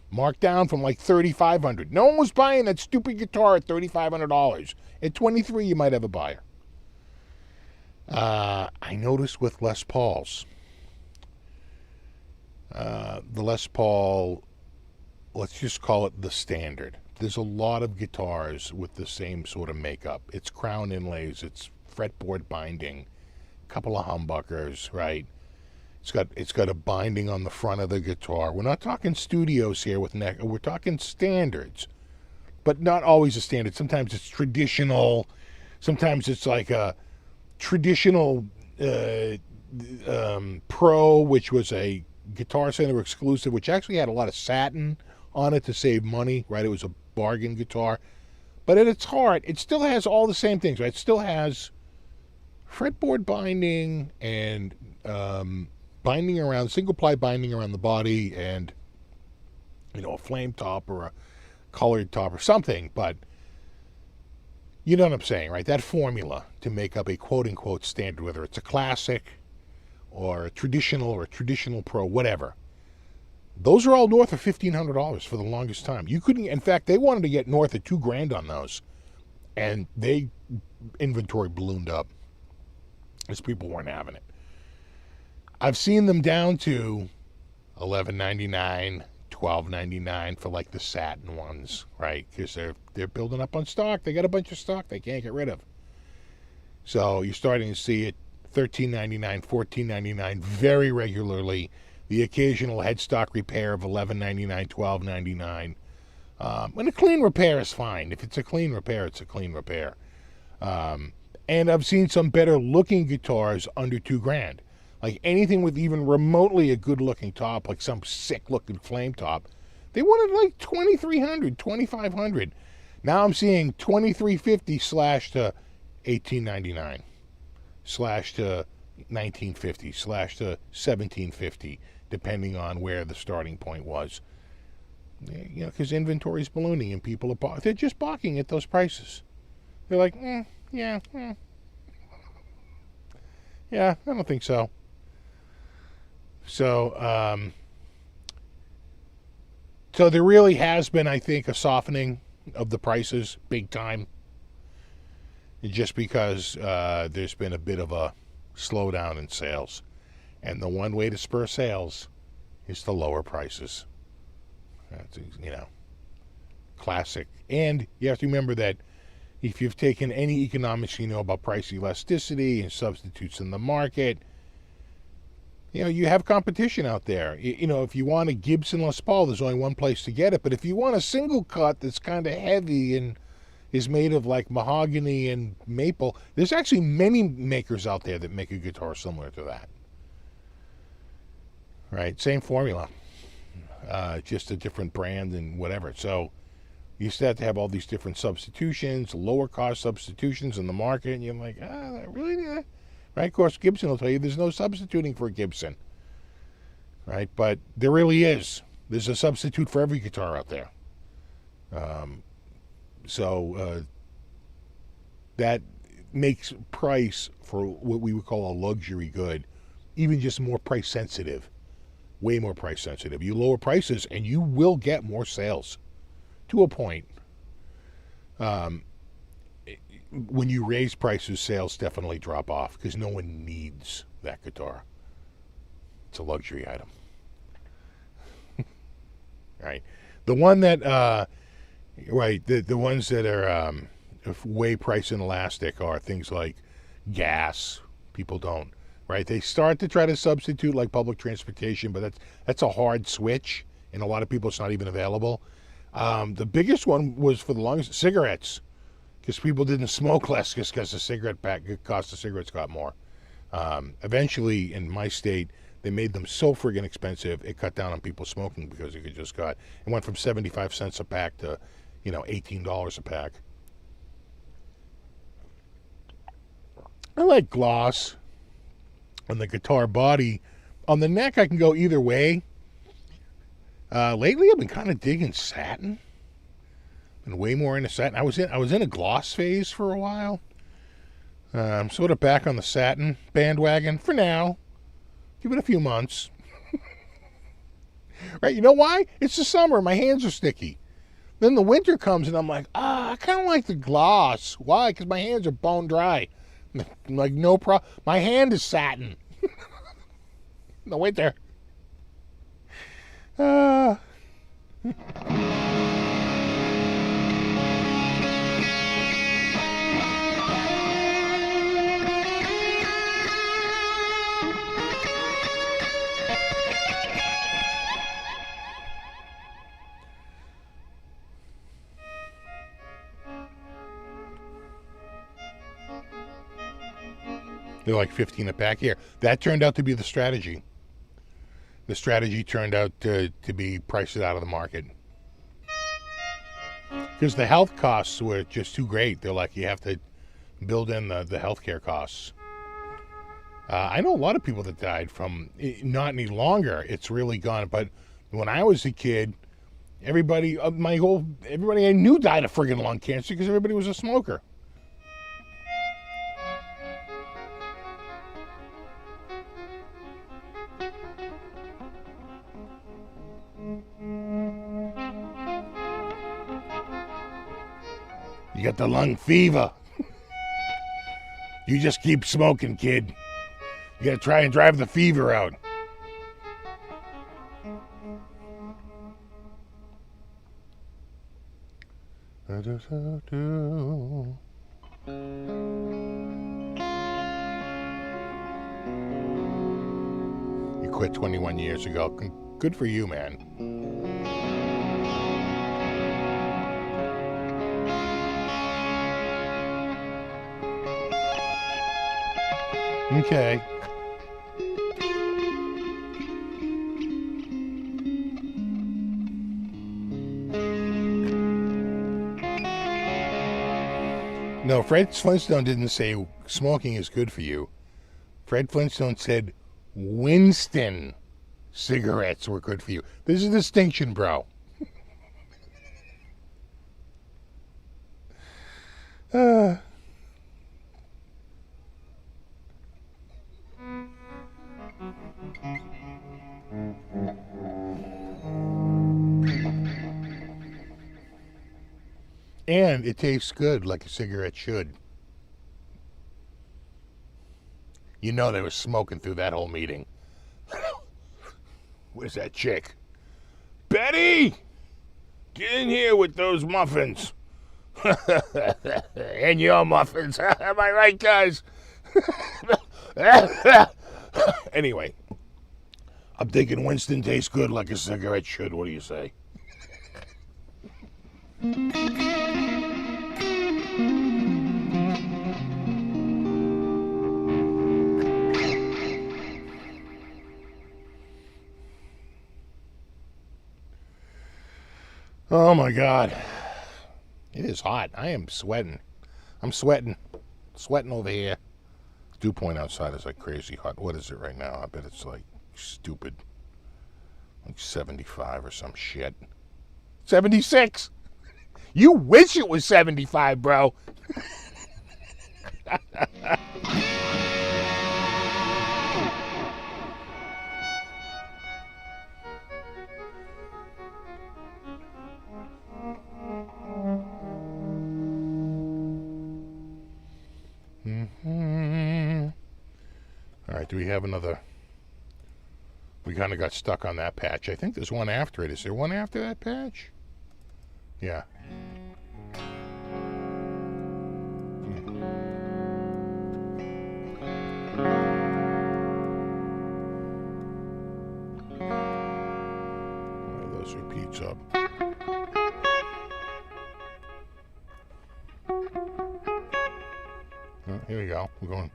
Marked down from like $3,500. No one was buying that stupid guitar at $3,500. At $2,300, you might have a buyer. I noticed with Les Pauls, the Les Paul, let's just call it the standard. There's a lot of guitars with the same sort of makeup. It's crown inlays, it's fretboard binding, couple of humbuckers, right? It's got a binding on the front of the guitar. We're not talking studios here with neck. We're talking standards, but not always a standard. Sometimes it's traditional. Sometimes it's like a traditional Pro, which was a Guitar Center exclusive, which actually had a lot of satin on it to save money, right? It was a bargain guitar. But at its heart, it still has all the same things, right? It still has fretboard binding and binding around, single ply binding around the body, and a flame top or a colored top or something. But you know what I'm saying, right? That formula to make up a quote unquote standard, whether it's a classic or a traditional Pro, whatever. Those are all north of $1,500 for the longest time. You couldn't, in fact, they wanted to get north of $2,000 on those, and inventory ballooned up as people weren't having it. I've seen them down to $11.99, $12.99 for like the satin ones, right? Because they're building up on stock. They got a bunch of stock they can't get rid of. So you're starting to see it $13.99, $14.99 very regularly. The occasional headstock repair of $11.99, $12.99. And a clean repair is fine. If it's a clean repair, it's a clean repair. And I've seen some better looking guitars under $2,000. Like anything with even remotely a good looking top, like some sick looking flame top, they wanted like $2,300, $2,500. Now I'm seeing $23.50 slash to $18.99 slash to $19.50 slash to $17.50, depending on where the starting point was. You know, because inventory's ballooning and people are they're just balking at those prices. They're like, yeah, I don't think so. So, so there really has been, I think, a softening of the prices, big time. Just because there's been a bit of a slowdown in sales. And the one way to spur sales is to lower prices. That's, you know, classic. And you have to remember that if you've taken any economics you know about price elasticity and substitutes in the market, you know, you have competition out there. You know, if you want a Gibson Les Paul, there's only one place to get it. But if you want a single cut that's kind of heavy and is made of like mahogany and maple, there's actually many makers out there that make a guitar similar to that. Right? Same formula. Just a different brand and whatever. So you used to have to have all these different substitutions, lower cost substitutions in the market, and you're like, really? Right? Of course, Gibson will tell you there's no substituting for a Gibson. Right? But there really is. There's a substitute for every guitar out there. So that makes price for what we would call a luxury good even just more price sensitive. Way more price sensitive. You lower prices and you will get more sales to a point. When you raise prices, sales definitely drop off because no one needs that guitar. It's a luxury item. Right. The one that, right, the ones that are way price inelastic are things like gas. People don't. Right, they start to try to substitute like public transportation, but that's a hard switch, and a lot of people it's not even available. The biggest one was for the longest cigarettes, because people didn't smoke less just because the cigarette pack cost of cigarettes got more. Eventually, in my state, they made them so friggin' expensive it cut down on people smoking because it went from 75 cents a pack to $18 a pack. I like gloss on the guitar body. On the neck, I can go either way. Lately, I've been kind of digging satin. Been way more into satin. I was in a gloss phase for a while. I'm sort of back on the satin bandwagon for now. Give it a few months. Right? You know why? It's the summer. My hands are sticky. Then the winter comes, and I'm like, I kind of like the gloss. Why? Because my hands are bone dry. I'm like, no problem. My hand is satin. In the winter. They're like 15 a pack here. That turned out to be the strategy. The strategy turned out to be priced out of the market. Because the health costs were just too great. They're like, you have to build in the healthcare costs. I know a lot of people that died from, not any longer, it's really gone. But when I was a kid, everybody I knew died of friggin' lung cancer because everybody was a smoker. You got the lung fever. You just keep smoking, kid. You gotta try and drive the fever out. You quit 21 years ago. Good for you, man. Okay. No, Fred Flintstone didn't say smoking is good for you. Fred Flintstone said Winston cigarettes were good for you. There's a distinction, bro. And it tastes good like a cigarette should. You know they were smoking through that whole meeting. Where's that chick? Betty! Get in here with those muffins. And your muffins. Am I right, guys? Anyway, I'm thinking Winston tastes good like a cigarette should. What do you say? Oh my God. It is hot. I am sweating. I'm sweating. Sweating over here. Dew point outside is like crazy hot. What is it right now? I bet it's like stupid. Like 75 or some shit. 76! You wish it was 75, bro. All right, do we have another? We kind of got stuck on that patch. I think there's one after it. Is there one after that patch? Yeah. One of those repeats up. Oh, here we go. We're going.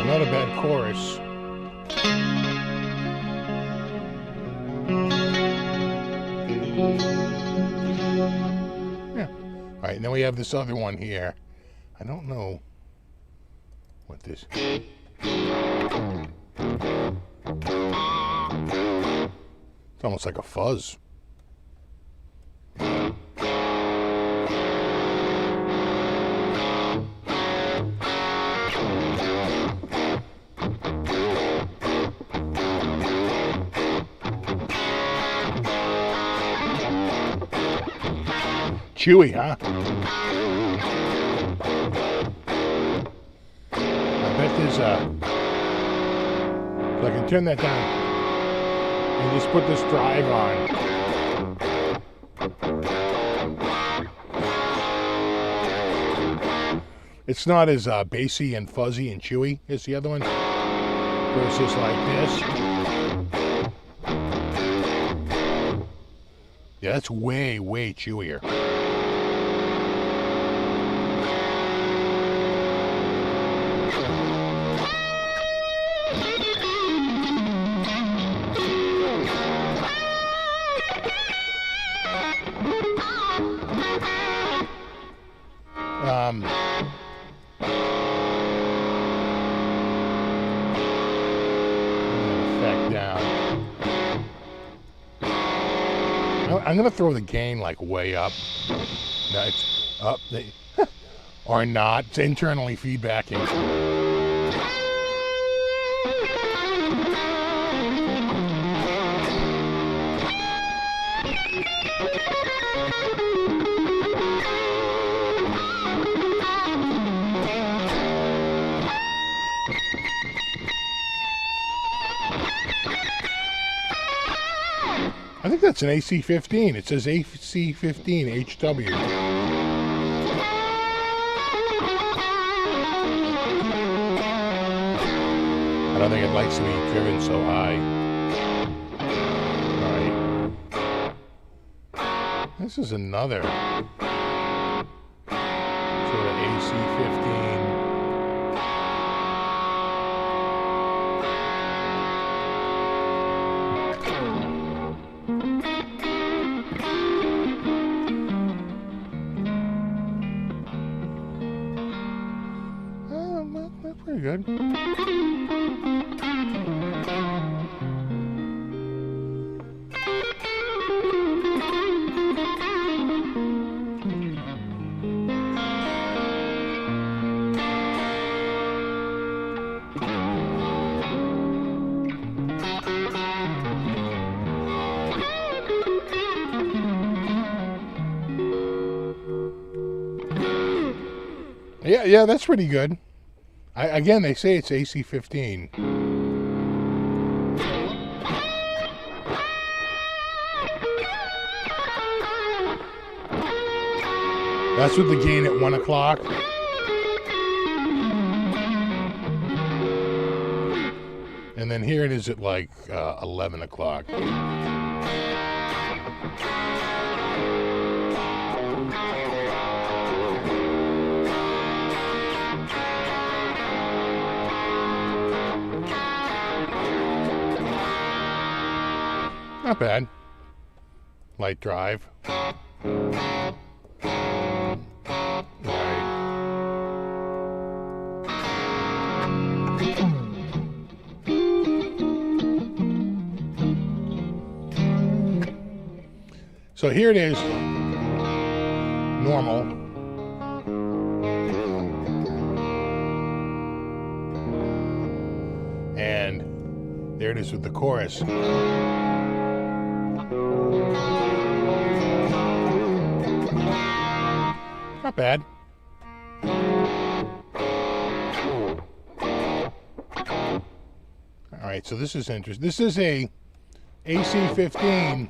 Not a bad chorus. Yeah. All right, and then we have this other one here. I don't know what this is. It's almost like a fuzz. Chewy, huh? I bet there's a... So I can turn that down and just put this drive on. It's not as bassy and fuzzy and chewy as the other one. Versus like this. Yeah, that's way, way chewier. Effect down. I'm gonna throw the gain like way up. No, it's up. Or not. It's internally feedbacking. I think that's an AC-15. It says AC-15 HW. I don't think it likes to be driven so high. Alright. This is another sort of AC-15. That's pretty good. Yeah, that's pretty good. Again, they say it's AC-15. That's with the gain at 1 o'clock. And then here it is at like 11 o'clock. Not bad. Light drive. Right. So here it is. Normal. And there it is with the chorus. Not bad. All right, so this is interesting. This is a AC-15.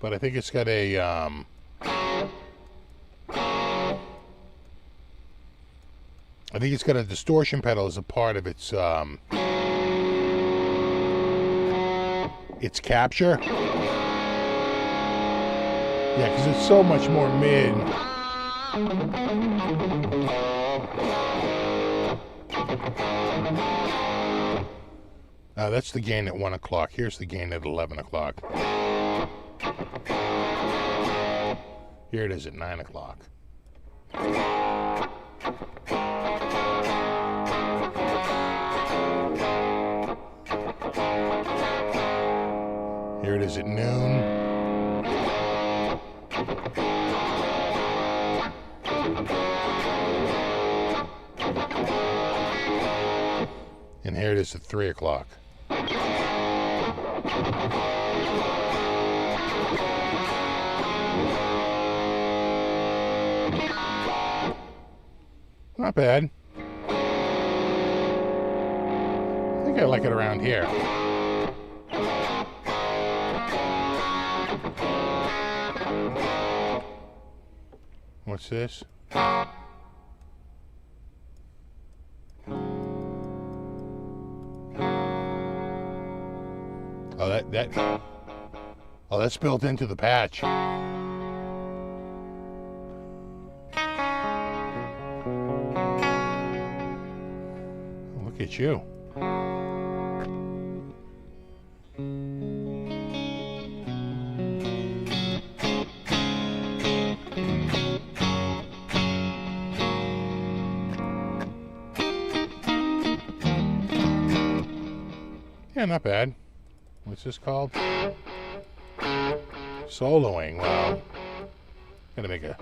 But I think it's got a I think it's got a distortion pedal as a part of its capture. Yeah, because it's so much more mid. That's the gain at 1 o'clock. Here's the gain at 11 o'clock. Here it is at 9 o'clock. Here it is at noon. And here it is at 3 o'clock. Not bad. I think I like it around here. What's this? Oh, that's built into the patch. Look at you. Yeah, not bad. What's this called? Soloing. Wow. Gonna make a...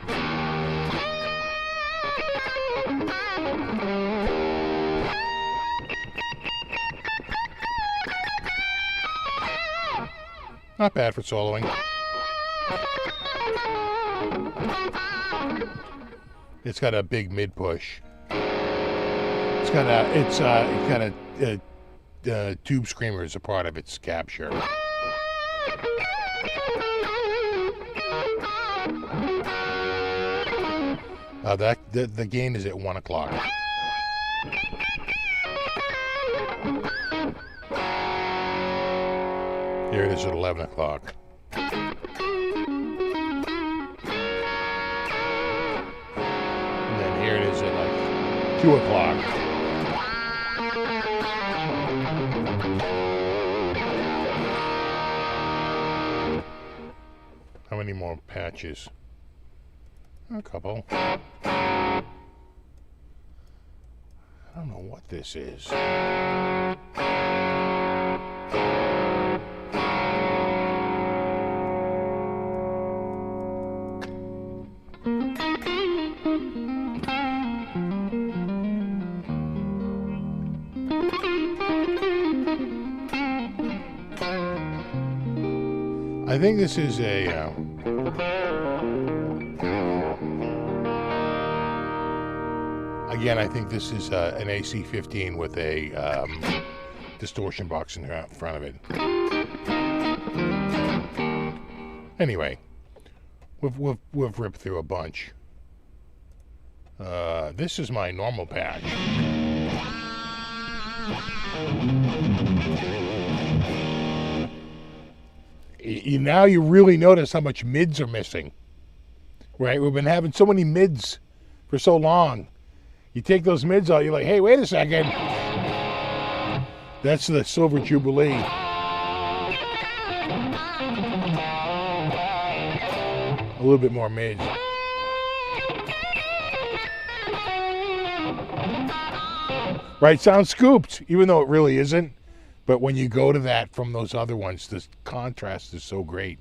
Not bad for soloing. It's got a big mid push. It's got a tube screamer as a part of its capture. The gain is at 1 o'clock. Here it is at 11 o'clock. And then here it is at like 2 o'clock. How many more patches? A couple. I don't know what this is. I think this is a again, I think this is an AC-15 with a distortion box in front of it. Anyway, we've ripped through a bunch. This is my normal patch. Now you really notice how much mids are missing, right? We've been having so many mids for so long. You take those mids out, you're like, hey, wait a second. That's the Silver Jubilee. A little bit more mids. Right, sounds scooped, even though it really isn't. But when you go to that from those other ones, the contrast is so great.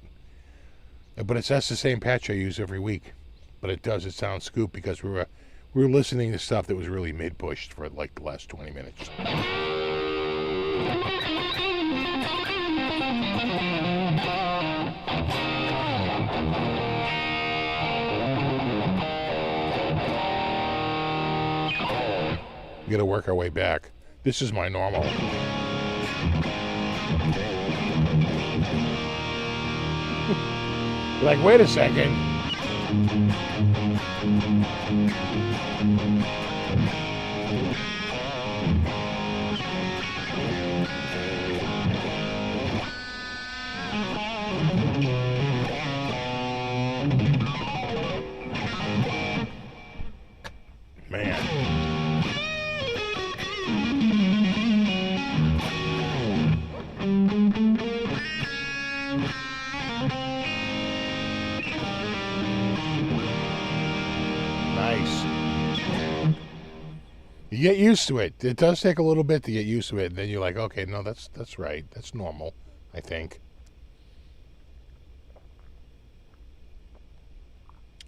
But that's the same patch I use every week. But it sound scooped because we were listening to stuff that was really mid-pushed for like the last 20 minutes. We gotta work our way back. This is my normal. Like, wait a second. Man. You get used to it. It does take a little bit to get used to it, and then you're like, okay, no, that's right. That's normal, I think.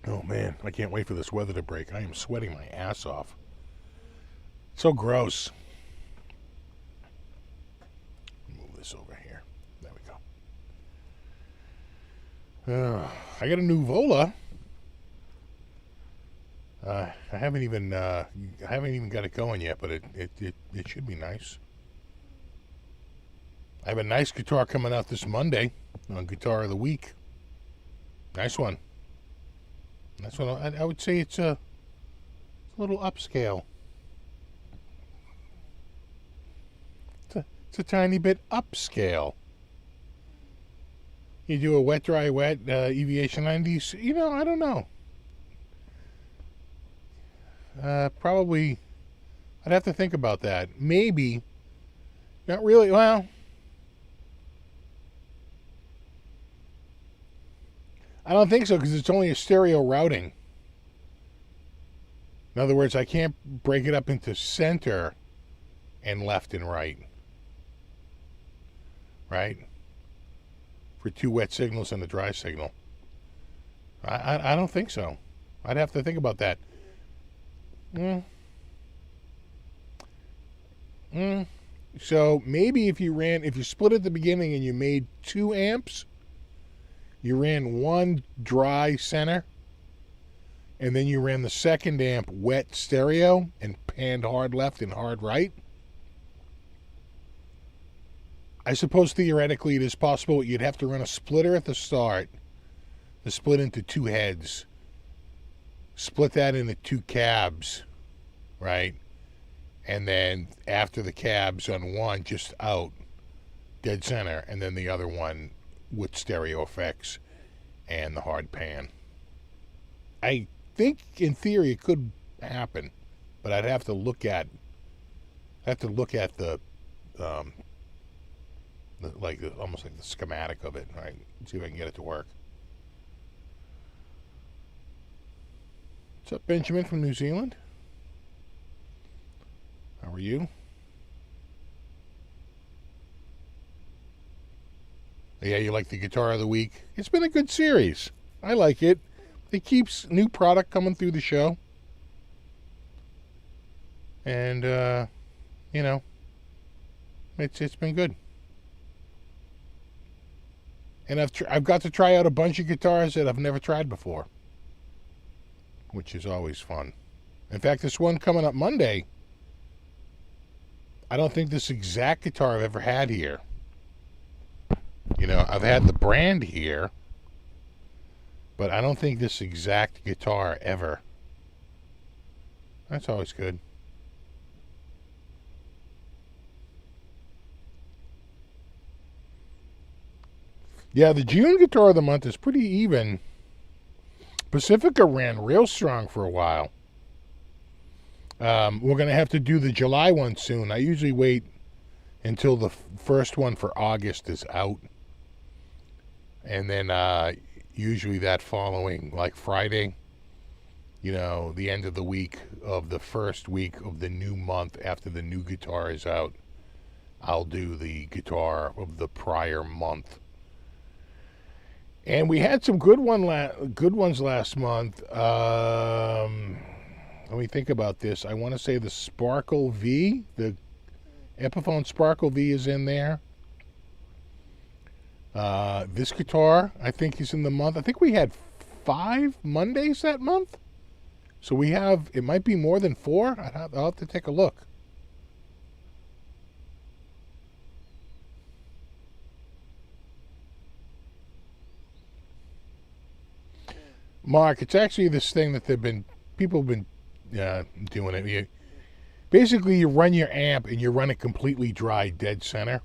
Oh man, I can't wait for this weather to break. I am sweating my ass off. So gross. Move this over here. There we go. I got a new Vola. I haven't even got it going yet, but it should be nice. I have a nice guitar coming out this Monday on Guitar of the Week. Nice one. That's what I would say. It's a little upscale. It's a tiny bit upscale. You do a wet, dry, wet EVH 90s. You know, I don't know. Probably, I'd have to think about that. Maybe, not really. Well, I don't think so because it's only a stereo routing. In other words, I can't break it up into center and left and right. Right? For two wet signals and a dry signal. I don't think so. I'd have to think about that. So maybe if you split at the beginning and you made 2 amps, you ran one dry center, and then you ran the second amp wet stereo and panned hard left and hard right, I suppose theoretically it is possible you'd have to run a splitter at the start to split into two heads. Split that into two cabs, right? And then after the cabs on one, just out, dead center, and then the other one with stereo effects and the hard pan. I think in theory it could happen, but I'd have to look at the almost like the schematic of it, right? See if I can get it to work. What's up, Benjamin from New Zealand? How are you? Yeah, you like the Guitar of the Week? It's been a good series. I like it. It keeps new product coming through the show. And, you know, it's been good. And I've got to try out a bunch of guitars that I've never tried before, which is always fun. In fact, this one coming up Monday, I don't think this exact guitar I've ever had here. You know, I've had the brand here, but I don't think this exact guitar ever. That's always good. Yeah, the June Guitar of the Month is pretty even. Pacifica ran real strong for a while. We're going to have to do the July one soon. I usually wait until the first one for August is out. And then usually that following, like Friday, you know, the end of the week of the first week of the new month after the new guitar is out, I'll do the guitar of the prior month. And we had some good ones last month. Let me think about this. I want to say the Sparkle V, the Epiphone Sparkle V is in there. This guitar, I think, is in the month. I think we had 5 Mondays that month. So we have, it might be more than 4. I'll have to take a look. Mark, it's actually this thing that people have been doing it. Basically, you run your amp and you run it completely dry, dead center.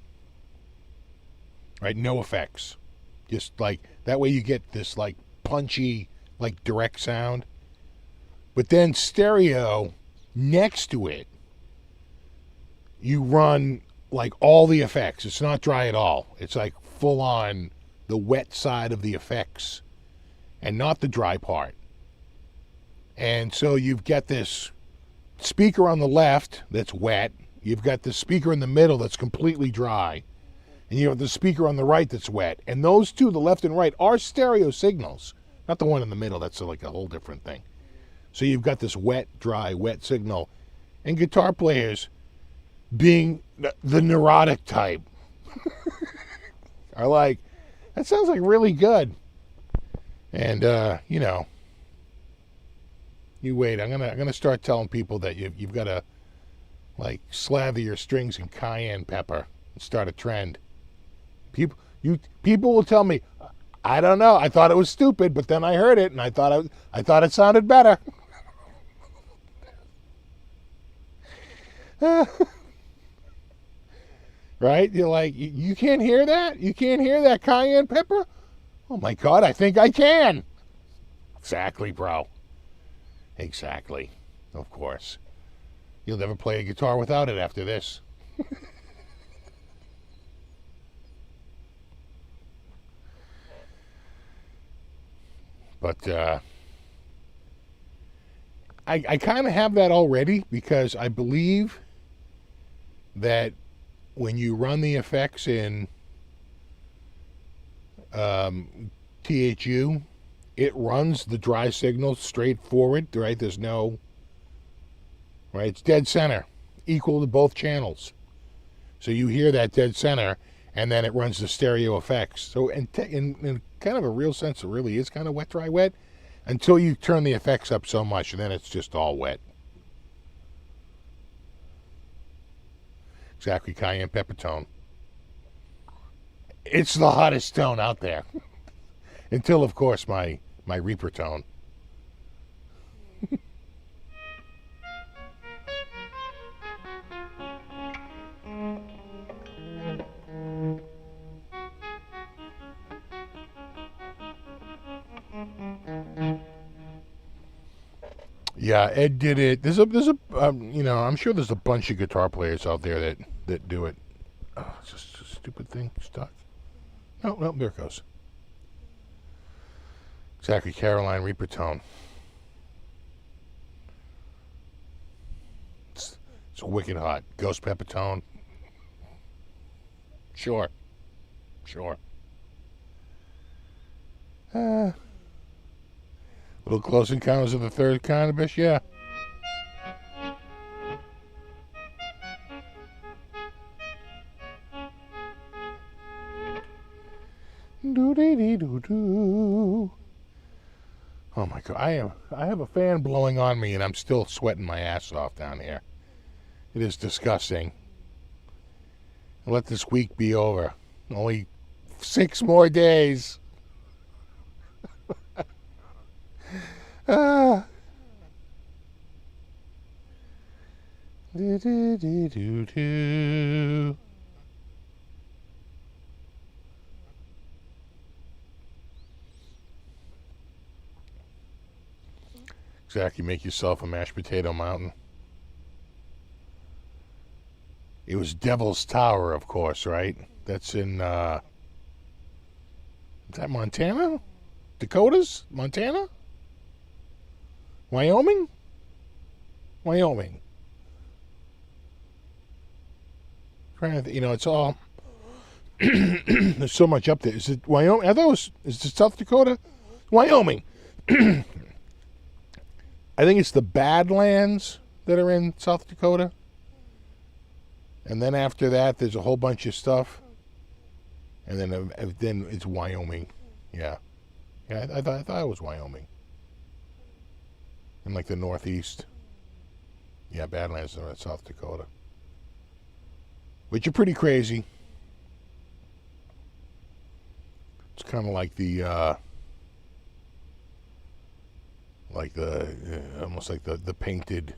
Right? No effects. Just like, that way you get this like punchy, like direct sound. But then stereo next to it, you run like all the effects. It's not dry at all. It's like full on the wet side of the effects and not the dry part. And so you've got this speaker on the left that's wet. You've got the speaker in the middle that's completely dry. And you have the speaker on the right that's wet. And those two, the left and right, are stereo signals. Not the one in the middle. That's like a whole different thing. So you've got this wet, dry, wet signal. And guitar players, being the neurotic type, are like, that sounds like really good. And, you know, you wait. I'm gonna start telling people that you've got to, like, slather your strings in cayenne pepper and start a trend. People will tell me, I don't know. I thought it was stupid, but then I heard it and I thought it sounded better. Right? You're like, you can't hear that? You can't hear that cayenne pepper? Oh my God, I think I can. Exactly, bro. Exactly. Of course. You'll never play a guitar without it after this. But I kind of have that already, because I believe that when you run the effects in THU, it runs the dry signal straight forward, right? There's no, right? It's dead center, equal to both channels. So you hear that dead center, and then it runs the stereo effects. So in kind of a real sense, it really is kind of wet, dry, wet. Until you turn the effects up so much, and then it's just all wet. Exactly, cayenne pepper tone. It's the hottest tone out there. Until, of course, my Reaper tone. Yeah, Ed did it. There's a you know, I'm sure there's a bunch of guitar players out there that do it. Oh, it's just a stupid thing stuck. No, there it goes. Exactly, Caroline Reaper tone. It's wicked hot. Ghost pepper tone. Sure. Little Close Encounters of the Third Kind, yeah. Doo-dee-dee-doo-doo. Oh my God, I have a fan blowing on me and I'm still sweating my ass off down here. It is disgusting. Let this week be over. Only 6 more days. Do-do-do-do-do. Exactly, make yourself a mashed potato mountain. It was Devil's Tower, of course, right? That's in, is that Montana? Dakotas? Montana? Wyoming? Wyoming. Trying to, you know, it's all, there's so much up there. Is it Wyoming? I thought it was, is it South Dakota? Wyoming. I think it's the Badlands that are in South Dakota. And then after that, there's a whole bunch of stuff. And then it's Wyoming. Yeah. Yeah, I thought it was Wyoming. In like the Northeast. Yeah, Badlands are in South Dakota. Which are pretty crazy. It's kind of like the, almost like the painted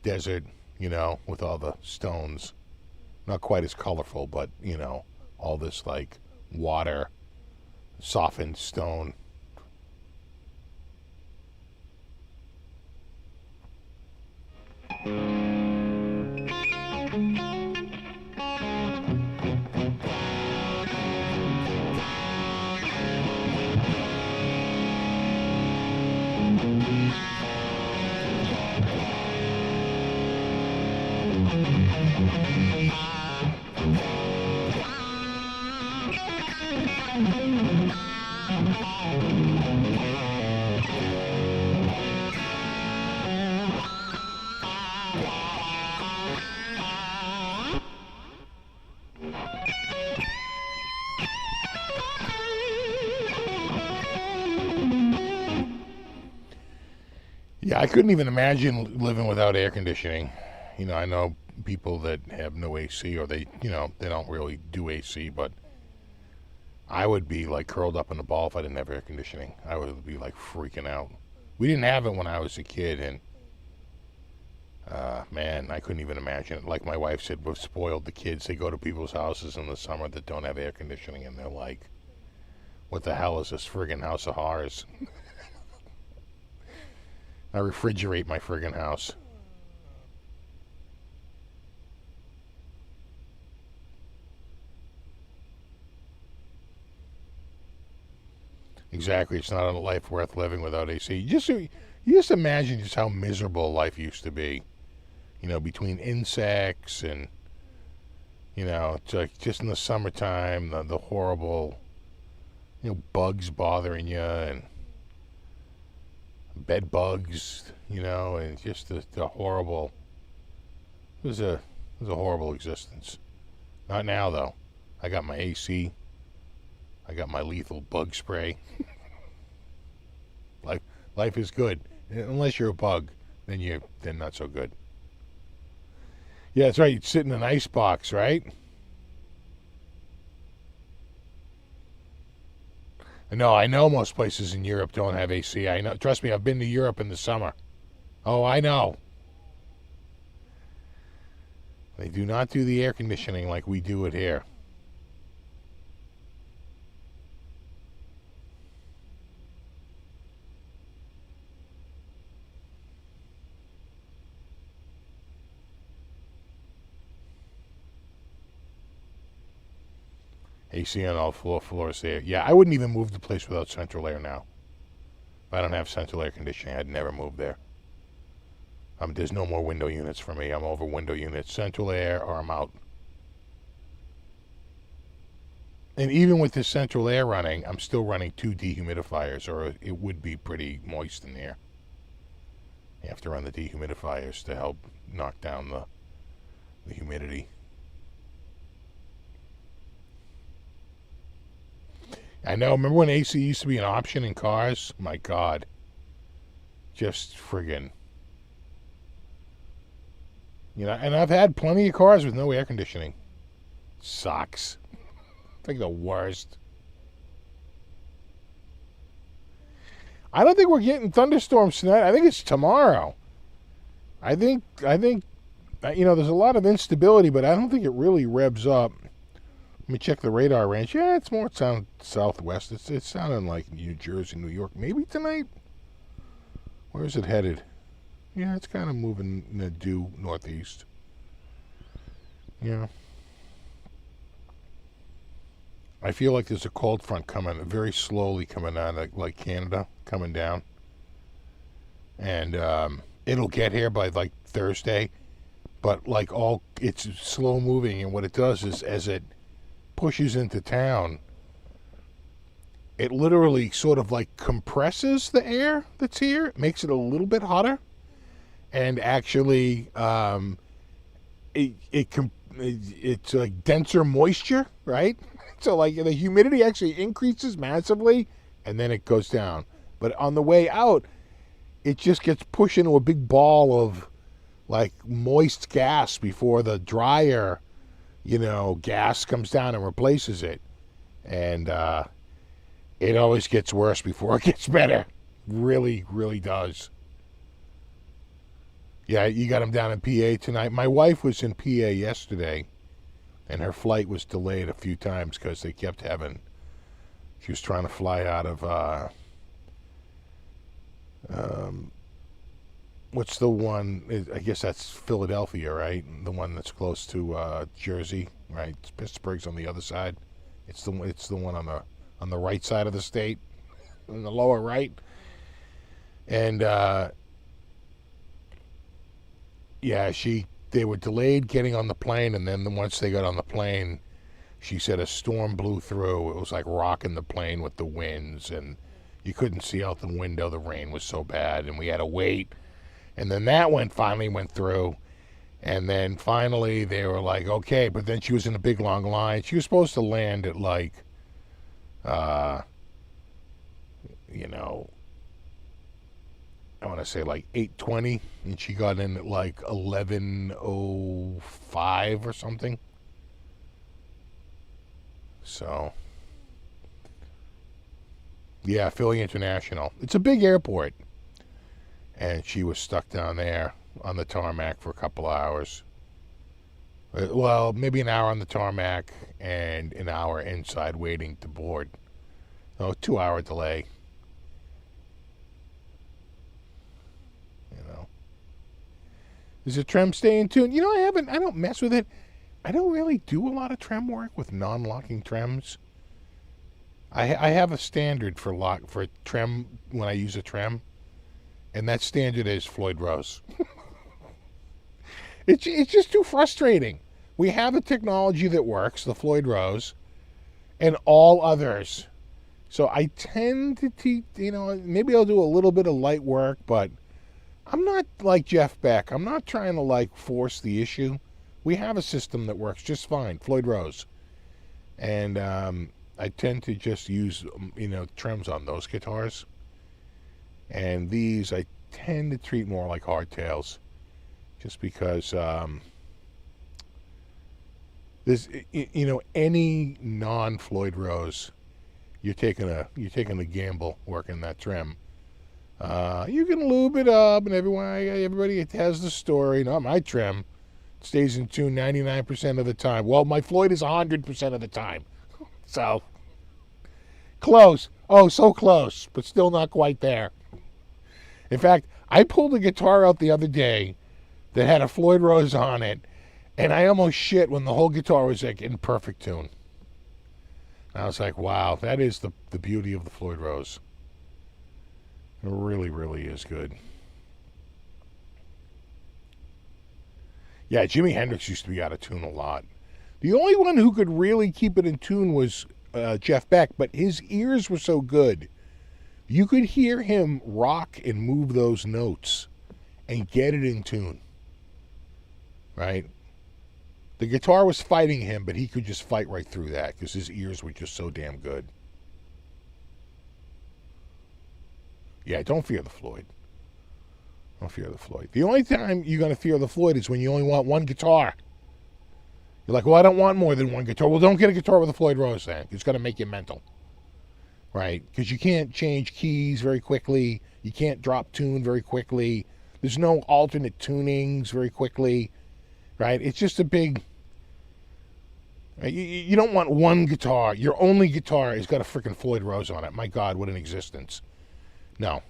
desert, you know, with all the stones. Not quite as colorful, but, you know, all this like water, softened stone. Yeah, I couldn't even imagine living without air conditioning. You know, I know people that have no AC, or they, you know, they don't really do AC, but I would be like curled up in a ball if I didn't have air conditioning. I would be like freaking out. We didn't have it when I was a kid, and man, I couldn't even imagine it. Like my wife said, we've spoiled the kids. They go to people's houses in the summer that don't have air conditioning, and they're like, what the hell is this friggin' house of horrors? I refrigerate my friggin' house. Exactly, it's not a life worth living without AC. You just imagine just how miserable life used to be. You know, between insects and, you know, it's like just in the summertime, the horrible, you know, bugs bothering you and bed bugs, you know, and just the horrible. It was a horrible existence. Not now though. I got my AC. I got my lethal bug spray. Life is good. Unless you're a bug, then not so good. Yeah, that's right. You'd sit in an ice box, right? No, I know most places in Europe don't have AC. I know. Trust me, I've been to Europe in the summer. Oh, I know. They do not do the air conditioning like we do it here. AC on all floors there. Yeah, I wouldn't even move the place without central air now. If I don't have central air conditioning, I'd never move there. There's no more window units for me. I'm over window units. Central air or I'm out. And even with this central air running, I'm still running 2 dehumidifiers, or it would be pretty moist in here. You have to run the dehumidifiers to help knock down the humidity. I know. Remember when AC used to be an option in cars? My God. Just friggin'. You know, and I've had plenty of cars with no air conditioning. Sucks. It's like the worst. I don't think we're getting thunderstorms tonight. I think it's tomorrow. I think, you know, there's a lot of instability, but I don't think it really revs up. Let me check the radar range. Yeah, it's more southwest. It's sounding like New Jersey, New York. Maybe tonight? Where is it headed? Yeah, it's kind of moving due northeast. Yeah. I feel like there's a cold front coming, very slowly coming on, like Canada, coming down. And it'll get here by like Thursday. But like it's slow moving. And what it does is as it pushes into town, it literally sort of like compresses the air that's here. It makes it a little bit hotter. And actually, it's like denser moisture, right? So like the humidity actually increases massively, and then it goes down. But on the way out, it just gets pushed into a big ball of like moist gas before the drier, you know, gas comes down and replaces it. And it always gets worse before it gets better. Really, really does. Yeah, you got them down in PA tonight. My wife was in PA yesterday, and her flight was delayed a few times because they kept having... She was trying to fly out of... what's the one? I guess that's Philadelphia, right? The one that's close to Jersey, right? Pittsburgh's on the other side. It's the one on the right side of the state, on the lower right. And yeah, they were delayed getting on the plane, and then once they got on the plane, she said a storm blew through. It was like rocking the plane with the winds, and you couldn't see out the window. The rain was so bad, and we had to wait. And then that finally went through, and then finally they were like, okay, but then she was in a big long line. She was supposed to land at like, you know, I want to say like 8:20, and she got in at like 11:05 or something. So, yeah, Philly International. It's a big airport. And she was stuck down there on the tarmac for a couple of hours. Well, maybe an hour on the tarmac and an hour inside waiting to board. Oh, 2-hour delay. You know. Is the trem staying tuned? You know, I don't mess with it. I don't really do a lot of trem work with non-locking trems. I have a standard for trem when I use a trem. And that standard is Floyd Rose. It's just too frustrating. We have a technology that works, the Floyd Rose, and all others. So I tend to teach, you know, maybe I'll do a little bit of light work, but I'm not like Jeff Beck. I'm not trying to like force the issue. We have a system that works just fine, Floyd Rose. And I tend to just use, you know, trims on those guitars. And these I tend to treat more like hardtails, just because this, any non-Floyd Rose, you're taking a gamble working that trim. You can lube it up, and everybody has the story. Not my trim. It stays in tune 99% of the time. Well, my Floyd is 100% of the time. So, close. Oh, so close, but still not quite there. In fact, I pulled a guitar out the other day that had a Floyd Rose on it, and I almost shit when the whole guitar was like in perfect tune. And I was like, wow, that is the beauty of the Floyd Rose. It really, really is good. Yeah, Jimi Hendrix used to be out of tune a lot. The only one who could really keep it in tune was Jeff Beck, but his ears were so good. You could hear him rock and move those notes and get it in tune. Right? The guitar was fighting him, but he could just fight right through that because his ears were just so damn good. Yeah, don't fear the Floyd. Don't fear the Floyd. The only time you're going to fear the Floyd is when you only want one guitar. You're like, well, I don't want more than one guitar. Well, don't get a guitar with a Floyd Rose then. It's going to make you mental. Right? Because you can't change keys very quickly. You can't drop tune very quickly. There's no alternate tunings very quickly. Right? It's just a big... You don't want one guitar. Your only guitar has got a freaking Floyd Rose on it. My God, what an existence. No.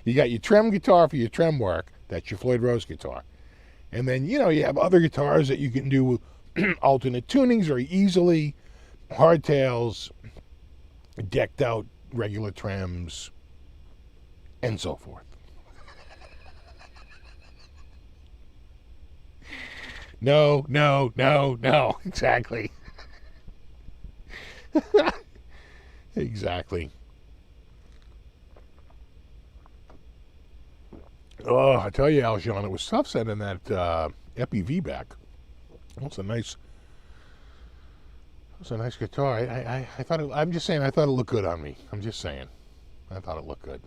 You got your trem guitar for your trem work. That's your Floyd Rose guitar. And then, you have other guitars that you can do alternate tunings very easily. Hardtails, decked out regular trems, and so forth. No. Exactly. Exactly. Oh, I tell you, Aljon, it was tough sending that EPV back. That's a nice guitar. I thought it, I'm just saying, I thought it looked good on me. I'm just saying. I thought it looked good.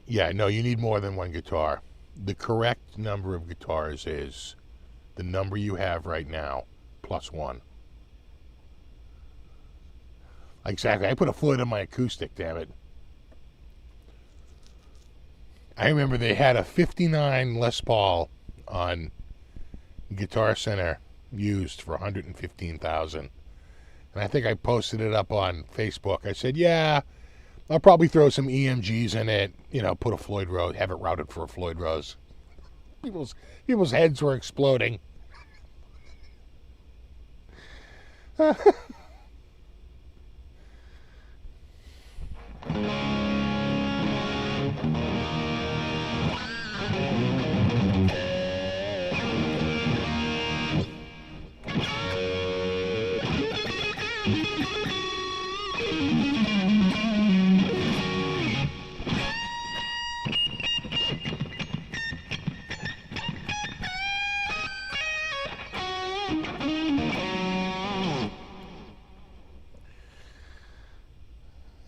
Yeah, no, you need more than one guitar. The correct number of guitars is the number you have right now plus one. Exactly. I put a Floyd on my acoustic, damn it. I remember they had a 59 Les Paul on Guitar Center used for $115,000. And I think I posted it up on Facebook. I said, yeah, I'll probably throw some EMGs in it, put a Floyd Rose, have it routed for a Floyd Rose. People's heads were exploding.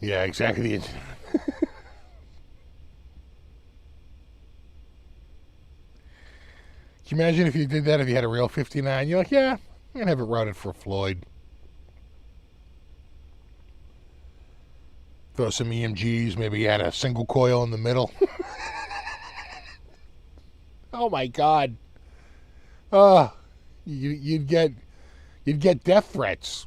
Yeah, exactly. Can you imagine if you did that if you had a real 59? You're like, yeah, I'm going to have it routed for Floyd. Throw some EMGs, maybe you had a single coil in the middle. Oh my God. You'd get death threats.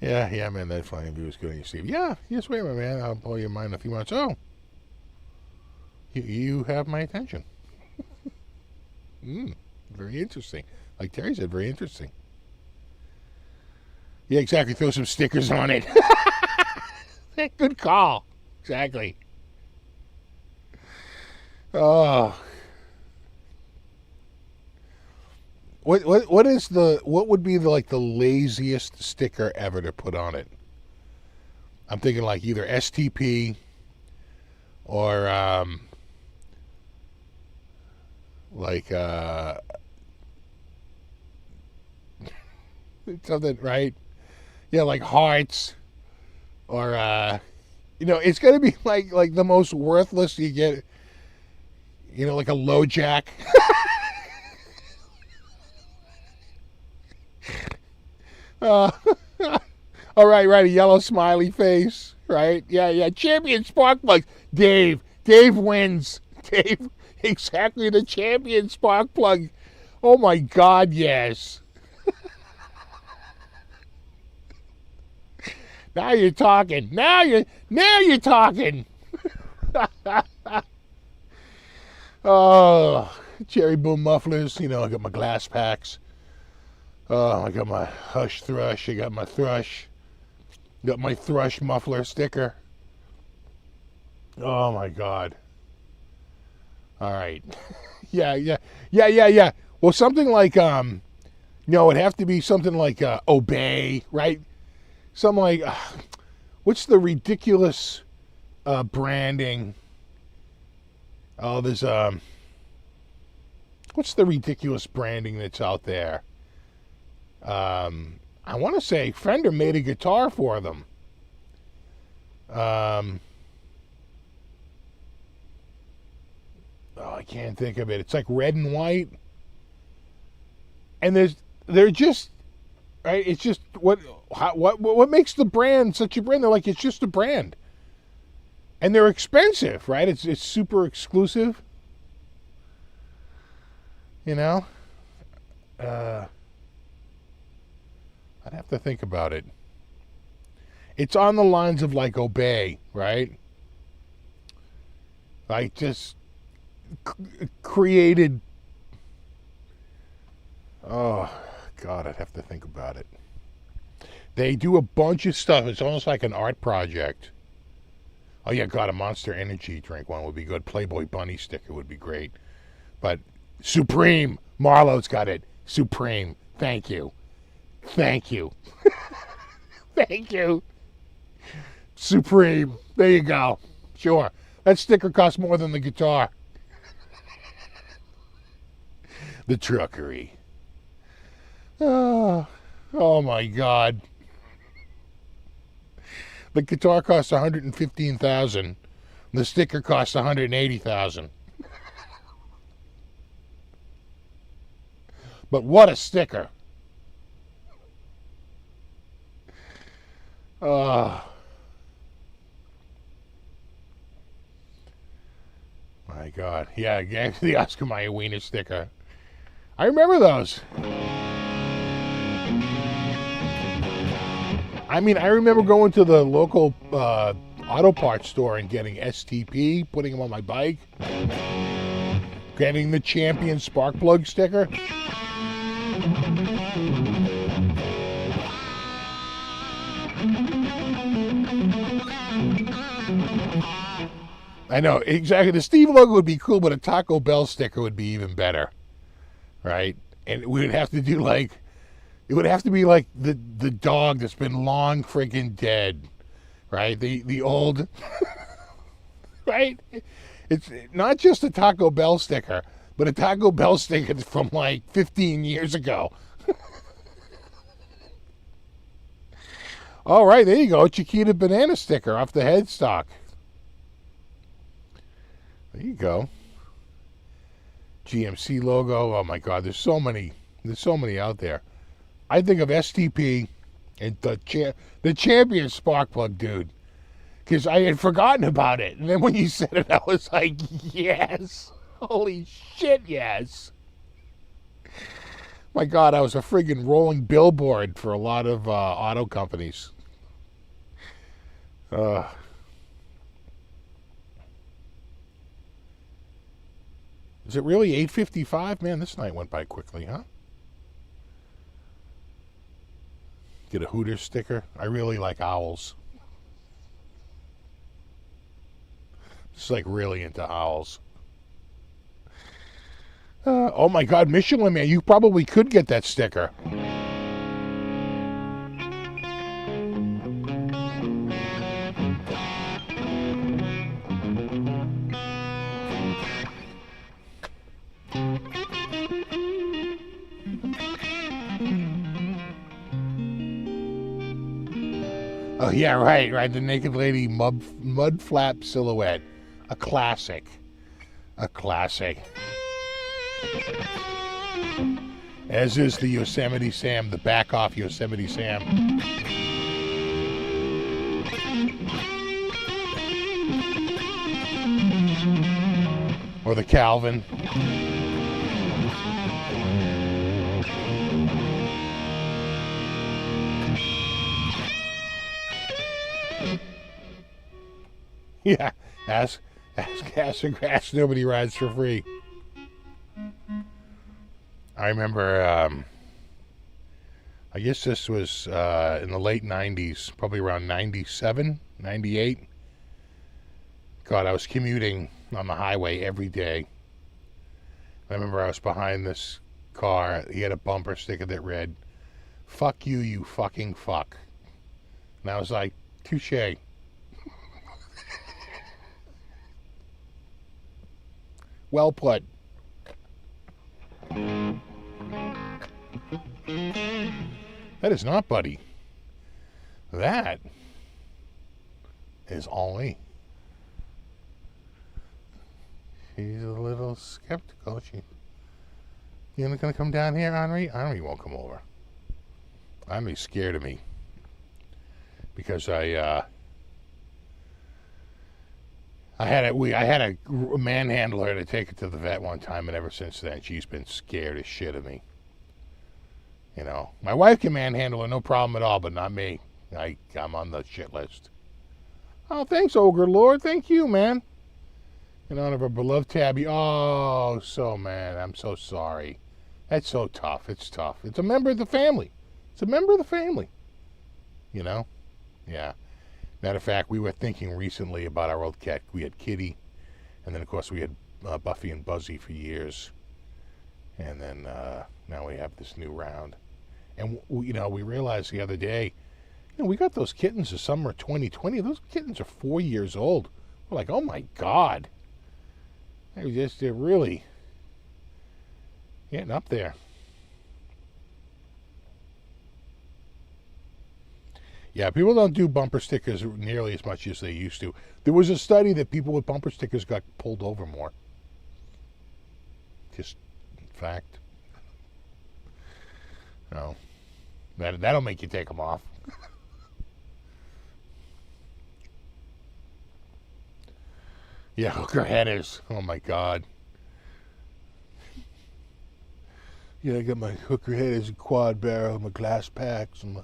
Yeah, man, that flying view is good on you, Steve. Yeah, yes, wait a minute, man. I'll blow your mind in a few months. Oh, you have my attention. Very interesting. Like Terry said, very interesting. Yeah, exactly. Throw some stickers on it. Good call. Exactly. Oh. What would be the laziest sticker ever to put on it? I'm thinking like either STP or like something, right? Yeah, like hearts, or you know, it's gonna be like the most worthless you get. You know, like a low jack. uh, all right, a yellow smiley face, right? Yeah. Champion spark plugs. Dave wins. Dave, exactly, the champion spark plug. Oh my God, yes. Now you're talking. Now you're talking. Oh, cherry boom mufflers. You know, I got my glass packs. Oh, I got my Hush Thrush. I got my Thrush. Got my Thrush muffler sticker. Oh my God. All right. Yeah. Well, something like it'd have to be something like Obey, right? Something like what's the ridiculous branding? Oh, there's what's the ridiculous branding that's out there? I want to say Fender made a guitar for them. Oh, I can't think of it. It's like red and white, and they're just right. It's just what makes the brand such a brand? They're like, it's just a brand, and they're expensive, right? It's super exclusive. You know, I'd have to think about it. It's on the lines of like Obey, right? Like just created. Oh God, I'd have to think about it. They do a bunch of stuff. It's almost like an art project. Oh yeah, God, a Monster Energy drink one would be good. Playboy Bunny sticker would be great. But Supreme, Marlowe's got it. Supreme, thank you. Thank you. Thank you. Supreme, there you go. Sure, that sticker costs more than the guitar. The truckery. Oh my God. The guitar costs $115,000. The sticker costs $180,000. But what a sticker! Oh my God! Yeah, the Oscar Mayer Wiener sticker. I remember those. I mean, I remember going to the local auto parts store and getting STP, putting them on my bike, getting the Champion spark plug sticker. I know, exactly. The Steve logo would be cool, but a Taco Bell sticker would be even better, right? And we would have to do like, it would have to be like the dog that's been long freaking dead, right? The old, right? It's not just a Taco Bell sticker, but a Taco Bell sticker from like 15 years ago. All right, there you go. Chiquita banana sticker off the headstock. There you go. GMC logo. Oh my God, there's so many out there. I think of STP and the Champion spark plug, dude, because I had forgotten about it, and then when you said it, I was like, yes, holy shit, yes. My God, I was a friggin' rolling billboard for a lot of auto companies. Is it really 8:55? Man, this night went by quickly, huh? Get a Hooters sticker. I really like owls. Just like really into owls. Oh my God, Michelin Man, you probably could get that sticker. Oh yeah, right. The Naked Lady mud flap silhouette, a classic. As is the Yosemite Sam, the back off Yosemite Sam. Or the Calvin. Yeah, ask nobody rides for free. I remember, I guess this was in the late 90s, probably around 97, 98. God, I was commuting on the highway every day. I remember I was behind this car. He had a bumper sticker that read, "Fuck you, you fucking fuck." And I was like, touche. Well put. That is not Buddy. That is Ollie. She's a little skeptical. You not gonna come down here, Henri? Henri won't come over. Henri's scared of me because I had a manhandle her to take her to the vet one time, and ever since then she's been scared as shit of me. You know, my wife can manhandle her, no problem at all, but not me. I'm on the shit list. Oh, thanks, Ogre Lord. Thank you, man. In honor of our beloved Tabby. Oh, man, I'm so sorry. That's so tough. It's tough. It's a member of the family. You know? Yeah. Matter of fact, we were thinking recently about our old cat. We had Kitty, and then, of course, we had Buffy and Buzzy for years. And then now we have this new round. And, we realized the other day, we got those kittens the summer of 2020. Those kittens are 4 years old. We're like, oh, my God. They're really getting up there. Yeah, people don't do bumper stickers nearly as much as they used to. There was a study that people with bumper stickers got pulled over more. Just fact. No. That'll make you take them off. Yeah, hooker headers. Oh my God. Yeah, I got my hooker headers and quad barrel, my glass packs, and my...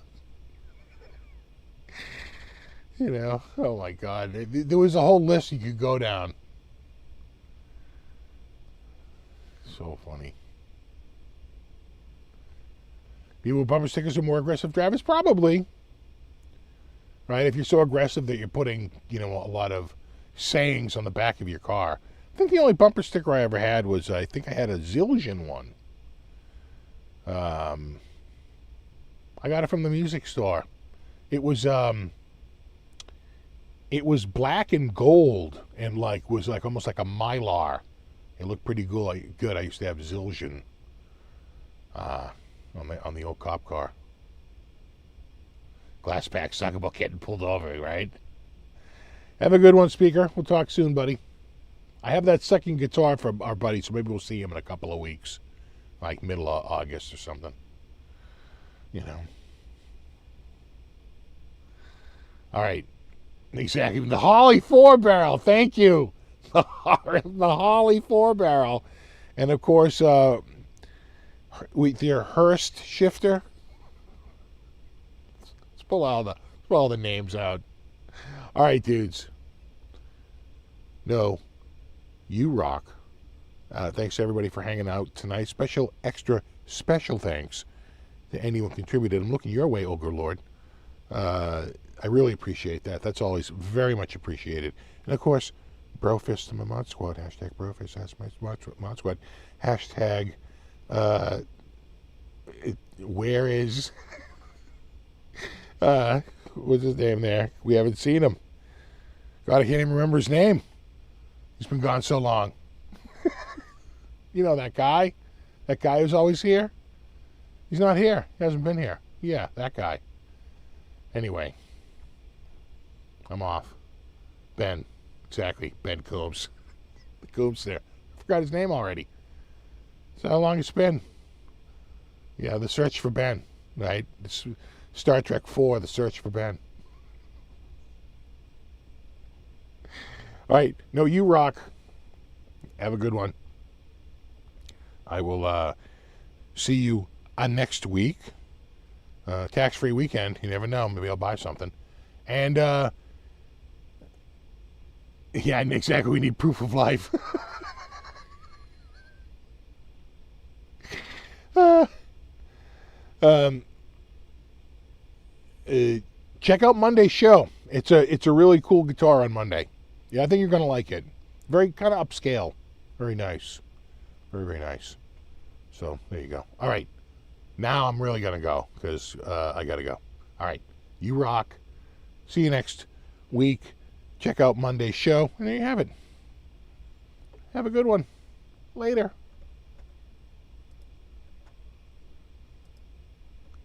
oh my God. There was a whole list you could go down. So funny. People with bumper stickers are more aggressive drivers? Probably. Right? If you're so aggressive that you're putting, a lot of sayings on the back of your car. I think the only bumper sticker I ever had was, I think I had a Zildjian one. I got it from the music store. It was black and gold and was almost like a Mylar. It looked pretty good. I used to have Zildjian on the old cop car. Glass pack, sucker about getting pulled over, right? Have a good one, Speaker. We'll talk soon, buddy. I have that second guitar for our buddy, so maybe we'll see him in a couple of weeks. Like middle of August or something. All right. Exactly. The Holly 4-barrel. Thank you. The Holly 4-barrel. And, of course, their Hurst shifter. Let's pull all the names out. All right, dudes. No, you rock. Thanks to everybody for hanging out tonight. Extra special thanks to anyone who contributed. I'm looking your way, Ogre Lord. I really appreciate that. That's always very much appreciated. And, of course, Brofist and my Mod Squad. Hashtag Brofist. That's my Mod Squad. Hashtag, where is... what's his name there? We haven't seen him. God, I can't even remember his name. He's been gone so long. You know that guy? That guy who's always here? He's not here. He hasn't been here. Yeah, that guy. Anyway, I'm off. Ben. Exactly. Ben Coombs. The Coombs there. I forgot his name already. So how long it's been? Yeah, The Search for Ben. Right? It's Star Trek 4, The Search for Ben. All right. No, you rock. Have a good one. I will see you next week. Tax-free weekend. You never know. Maybe I'll buy something. And, yeah, exactly. We need proof of life. Check out Monday's show. It's a really cool guitar on Monday. Yeah, I think you're going to like it. Very kind of upscale. Very nice. Very, very nice. So, there you go. All right. Now I'm really going to go because I got to go. All right. You rock. See you next week. Check out Monday's show. And there you have it. Have a good one. Later.